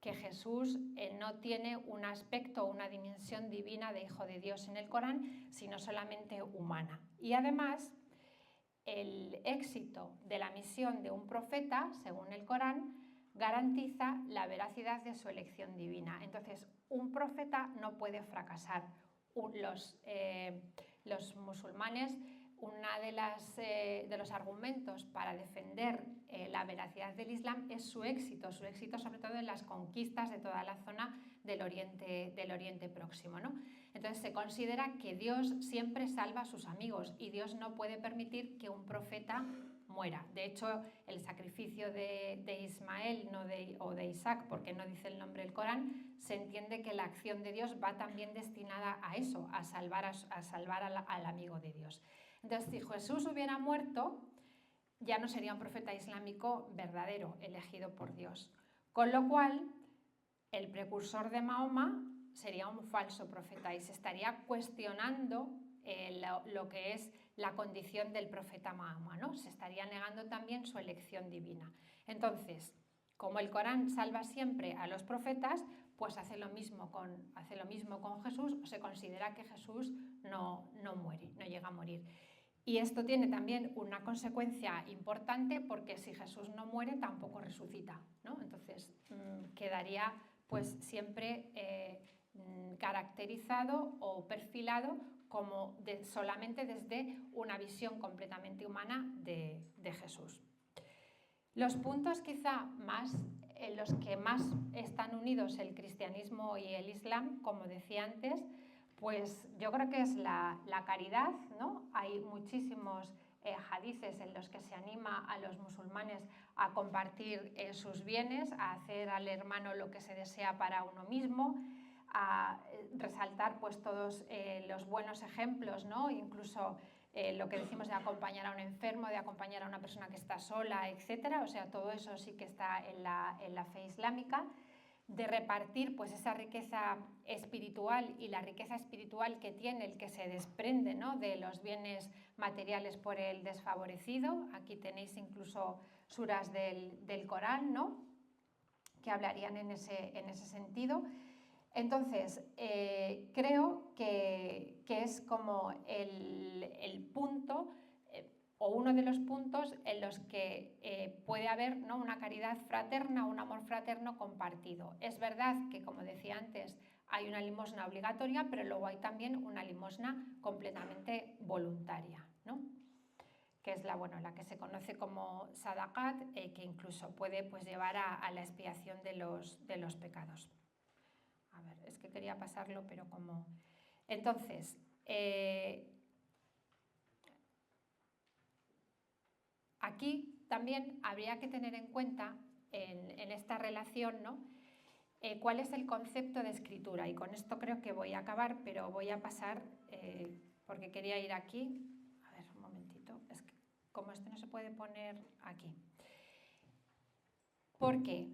Jesús no tiene un aspecto o una dimensión divina de hijo de Dios en el Corán, sino solamente humana. Y además, el éxito de la misión de un profeta, según el Corán, garantiza la veracidad de su elección divina. Entonces, un profeta no puede fracasar. Los musulmanes, uno de los argumentos para defender la veracidad del Islam es su éxito sobre todo en las conquistas de toda la zona del Oriente Próximo, ¿no? Entonces se considera que Dios siempre salva a sus amigos y Dios no puede permitir que un profeta muera. De hecho, el sacrificio de Ismael o de Isaac, porque no dice el nombre del Corán, se entiende que la acción de Dios va también destinada a eso, a salvar al amigo de Dios. Entonces, si Jesús hubiera muerto, ya no sería un profeta islámico verdadero, elegido por Dios. Con lo cual, el precursor de Mahoma sería un falso profeta y se estaría cuestionando lo que es la condición del profeta Mahoma, ¿no? Se estaría negando también su elección divina. Entonces, como el Corán salva siempre a los profetas, pues hace lo mismo con Jesús, o se considera que Jesús no muere, no llega a morir. Y esto tiene también una consecuencia importante, porque si Jesús no muere, tampoco resucita, ¿no? Entonces, quedaría pues siempre caracterizado o perfilado como solamente desde una visión completamente humana de Jesús. Los puntos quizá en los que más están unidos el cristianismo y el islam, como decía antes, pues yo creo que es la caridad, ¿no? Hay muchísimos hadices en los que se anima a los musulmanes a compartir sus bienes, a hacer al hermano lo que se desea para uno mismo, a resaltar pues todos los buenos ejemplos, ¿no? Incluso lo que decimos de acompañar a un enfermo, de acompañar a una persona que está sola, etcétera. O sea, todo eso sí que está en la fe islámica, de repartir pues esa riqueza espiritual y la riqueza espiritual que tiene el que se desprende, ¿no?, de los bienes materiales por el desfavorecido. Aquí tenéis incluso suras del Corán, ¿no?, que hablarían en ese sentido. Entonces, creo que es como el punto o uno de los puntos en los que puede haber, ¿no?, una caridad fraterna, un amor fraterno compartido. Es verdad que, como decía antes, hay una limosna obligatoria, pero luego hay también una limosna completamente voluntaria, ¿no?, que es la que se conoce como sadaqat, que incluso puede pues, llevar a la expiación de los pecados. A ver, es que quería pasarlo, pero como... Entonces, aquí también habría que tener en cuenta, en esta relación, ¿no?, cuál es el concepto de escritura. Y con esto creo que voy a acabar, pero voy a pasar, porque quería ir aquí. A ver, un momentito. Es que como esto no se puede poner aquí. Porque...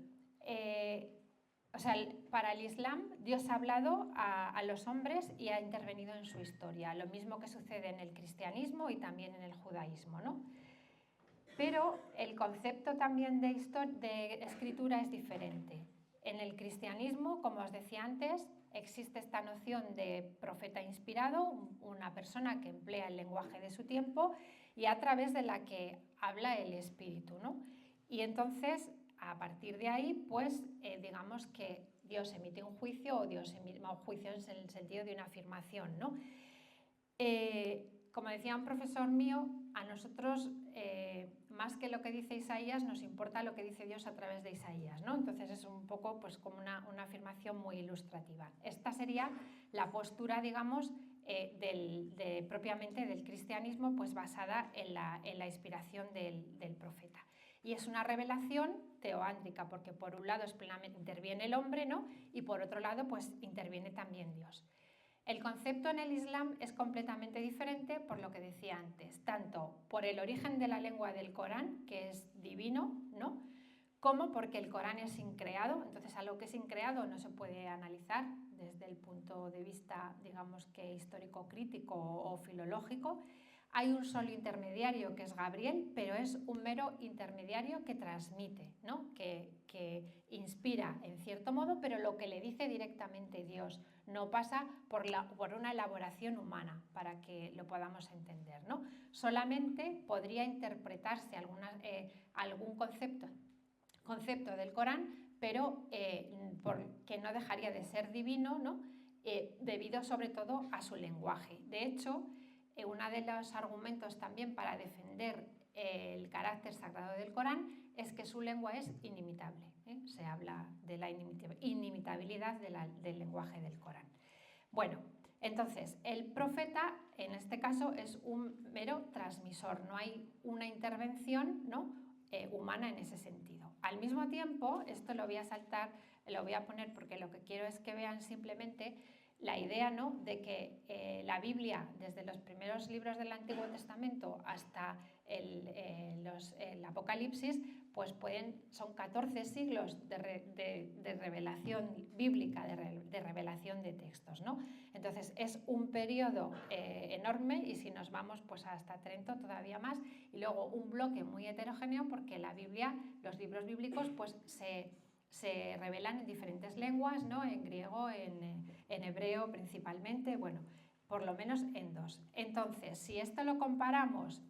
o sea, para el Islam, Dios ha hablado a los hombres y ha intervenido en su historia, lo mismo que sucede en el cristianismo y también en el judaísmo, ¿no? Pero el concepto también de escritura es diferente. En el cristianismo, como os decía antes, existe esta noción de profeta inspirado, una persona que emplea el lenguaje de su tiempo y a través de la que habla el Espíritu, ¿no? Y entonces, a partir de ahí, pues digamos que Dios emite un juicio, o Dios emite un juicio en el sentido de una afirmación, ¿no? Como decía un profesor mío, a nosotros, más que lo que dice Isaías, nos importa lo que dice Dios a través de Isaías, ¿no? Entonces es un poco pues, como una afirmación muy ilustrativa. Esta sería la postura, digamos, propiamente del cristianismo, pues basada en la inspiración del profeta. Y es una revelación teoántrica, porque por un lado interviene el hombre, ¿no?, y por otro lado pues interviene también Dios. El concepto en el Islam es completamente diferente, por lo que decía antes, tanto por el origen de la lengua del Corán, que es divino, ¿no?, como porque el Corán es increado. Entonces, algo que es increado no se puede analizar desde el punto de vista, digamos que histórico-crítico o filológico. Hay un solo intermediario, que es Gabriel, pero es un mero intermediario que transmite, ¿no?, que inspira en cierto modo, pero lo que le dice directamente Dios no pasa por una elaboración humana, para que lo podamos entender, ¿no? Solamente podría interpretarse algún concepto del Corán, pero que no dejaría de ser divino, ¿no?, debido sobre todo a su lenguaje. De hecho, uno de los argumentos también para defender el carácter sagrado del Corán es que su lengua es inimitable, ¿eh? Se habla de la inimitabilidad del lenguaje del Corán. Bueno, entonces, el profeta, en este caso, es un mero transmisor, no hay una intervención, ¿no?, humana en ese sentido. Al mismo tiempo, esto lo voy a saltar, lo voy a poner porque lo que quiero es que vean simplemente la idea, ¿no?, de que la Biblia, desde los primeros libros del Antiguo Testamento hasta el Apocalipsis, pues son 14 siglos de revelación bíblica, de revelación de textos, ¿no? Entonces es un periodo enorme, y si nos vamos pues hasta Trento todavía más, y luego un bloque muy heterogéneo, porque la Biblia, los libros bíblicos, pues se revelan en diferentes lenguas, ¿no?, en griego, en hebreo principalmente, bueno, por lo menos en dos. Entonces, si esto lo comparamos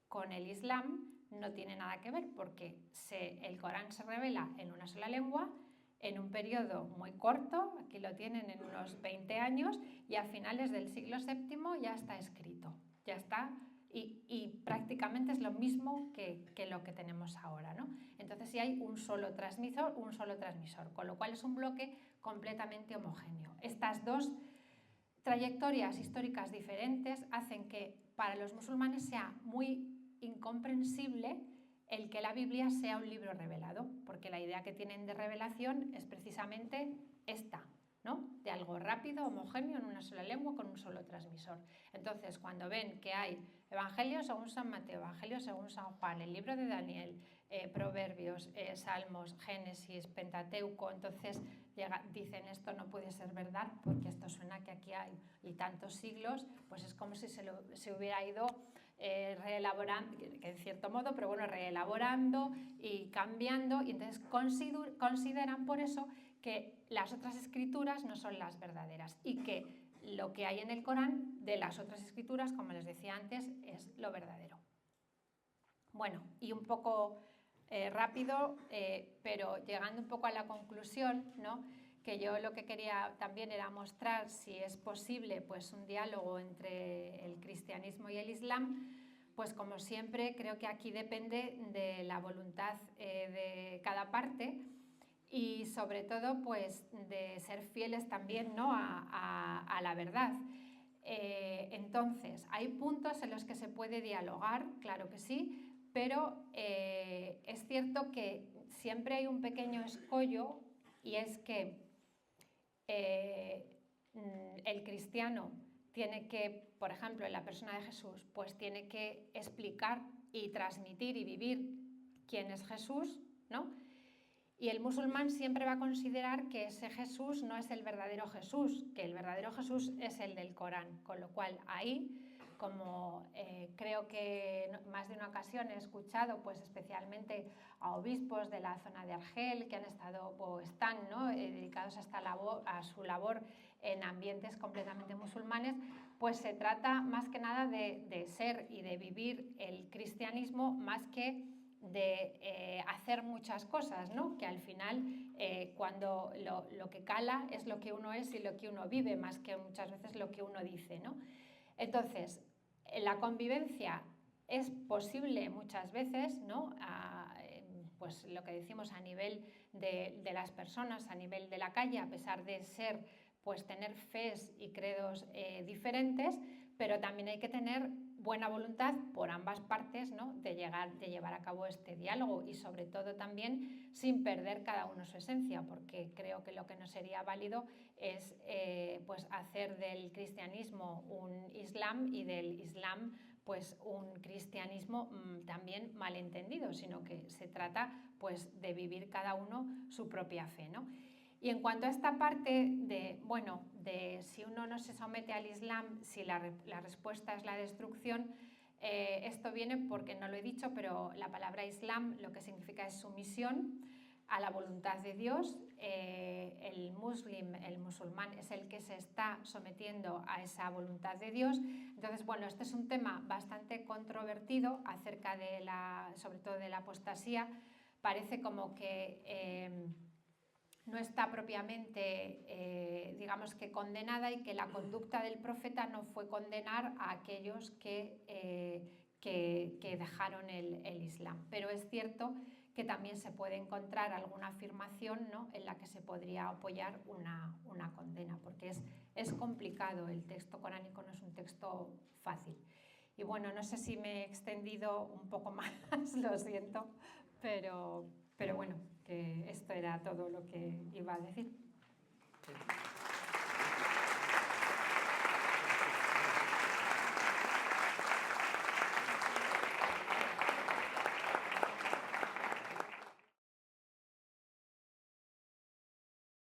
con el Islam, no tiene nada que ver, porque el Corán se revela en una sola lengua, en un periodo muy corto, aquí lo tienen en unos 20 años, y a finales del siglo VII ya está escrito, ya está, y prácticamente es lo mismo que lo que tenemos ahora, ¿no? Entonces sí hay un solo transmisor, con lo cual es un bloque completamente homogéneo. Estas dos trayectorias históricas diferentes hacen que para los musulmanes sea muy incomprensible el que la Biblia sea un libro revelado, porque la idea que tienen de revelación es precisamente esta, ¿no?, de algo rápido, homogéneo, en una sola lengua, con un solo transmisor. Entonces, cuando ven que hay Evangelio según San Mateo, Evangelio según San Juan, el libro de Daniel, Proverbios, Salmos, Génesis, Pentateuco, entonces dicen esto no puede ser verdad porque esto suena que aquí hay y tantos siglos, pues es como si se hubiera ido reelaborando, que en cierto modo, pero bueno, reelaborando y cambiando, y entonces consideran por eso que las otras escrituras no son las verdaderas y que lo que hay en el Corán de las otras escrituras, como les decía antes, es lo verdadero. Bueno, y un poco rápido, pero llegando un poco a la conclusión, ¿no? Que yo lo que quería también era mostrar si es posible pues, un diálogo entre el cristianismo y el islam, pues como siempre creo que aquí depende de la voluntad de cada parte y sobre todo pues de ser fieles también, ¿no? a la verdad. Entonces, hay puntos en los que se puede dialogar, claro que sí, pero es cierto que siempre hay un pequeño escollo y es que el cristiano tiene que, por ejemplo, en la persona de Jesús, pues tiene que explicar y transmitir y vivir quién es Jesús, ¿no? Y el musulmán siempre va a considerar que ese Jesús no es el verdadero Jesús, que el verdadero Jesús es el del Corán, con lo cual ahí, como creo que más de una ocasión he escuchado, pues especialmente a obispos de la zona de Argel que han estado o están, ¿no? Dedicados a su labor en ambientes completamente musulmanes, pues se trata más que nada de ser y de vivir el cristianismo más que de hacer muchas cosas, ¿no? Que al final cuando lo que cala es lo que uno es y lo que uno vive, más que muchas veces lo que uno dice, ¿no? Entonces, la convivencia es posible muchas veces, ¿no? Pues lo que decimos a nivel de las personas, a nivel de la calle, a pesar de ser, pues tener fes y credos diferentes, pero también hay que tener buena voluntad por ambas partes, ¿no? de llevar a cabo este diálogo y sobre todo también sin perder cada uno su esencia, porque creo que lo que no sería válido es pues hacer del cristianismo un islam y del islam pues un cristianismo también malentendido, sino que se trata pues de vivir cada uno su propia fe, ¿no? Y en cuanto a esta parte de, bueno, de si uno no se somete al Islam, si la respuesta es la destrucción, esto viene porque no lo he dicho, pero la palabra Islam lo que significa es sumisión a la voluntad de Dios. El musulmán, es el que se está sometiendo a esa voluntad de Dios. Entonces, bueno, este es un tema bastante controvertido acerca de sobre todo de la apostasía. Parece como que no está propiamente, digamos que condenada y que la conducta del profeta no fue condenar a aquellos que dejaron el Islam. Pero es cierto que también se puede encontrar alguna afirmación, ¿no? en la que se podría apoyar una condena, porque es complicado, el texto coránico no es un texto fácil. Y bueno, no sé si me he extendido un poco más, lo siento, pero bueno, que esto era todo lo que iba a decir.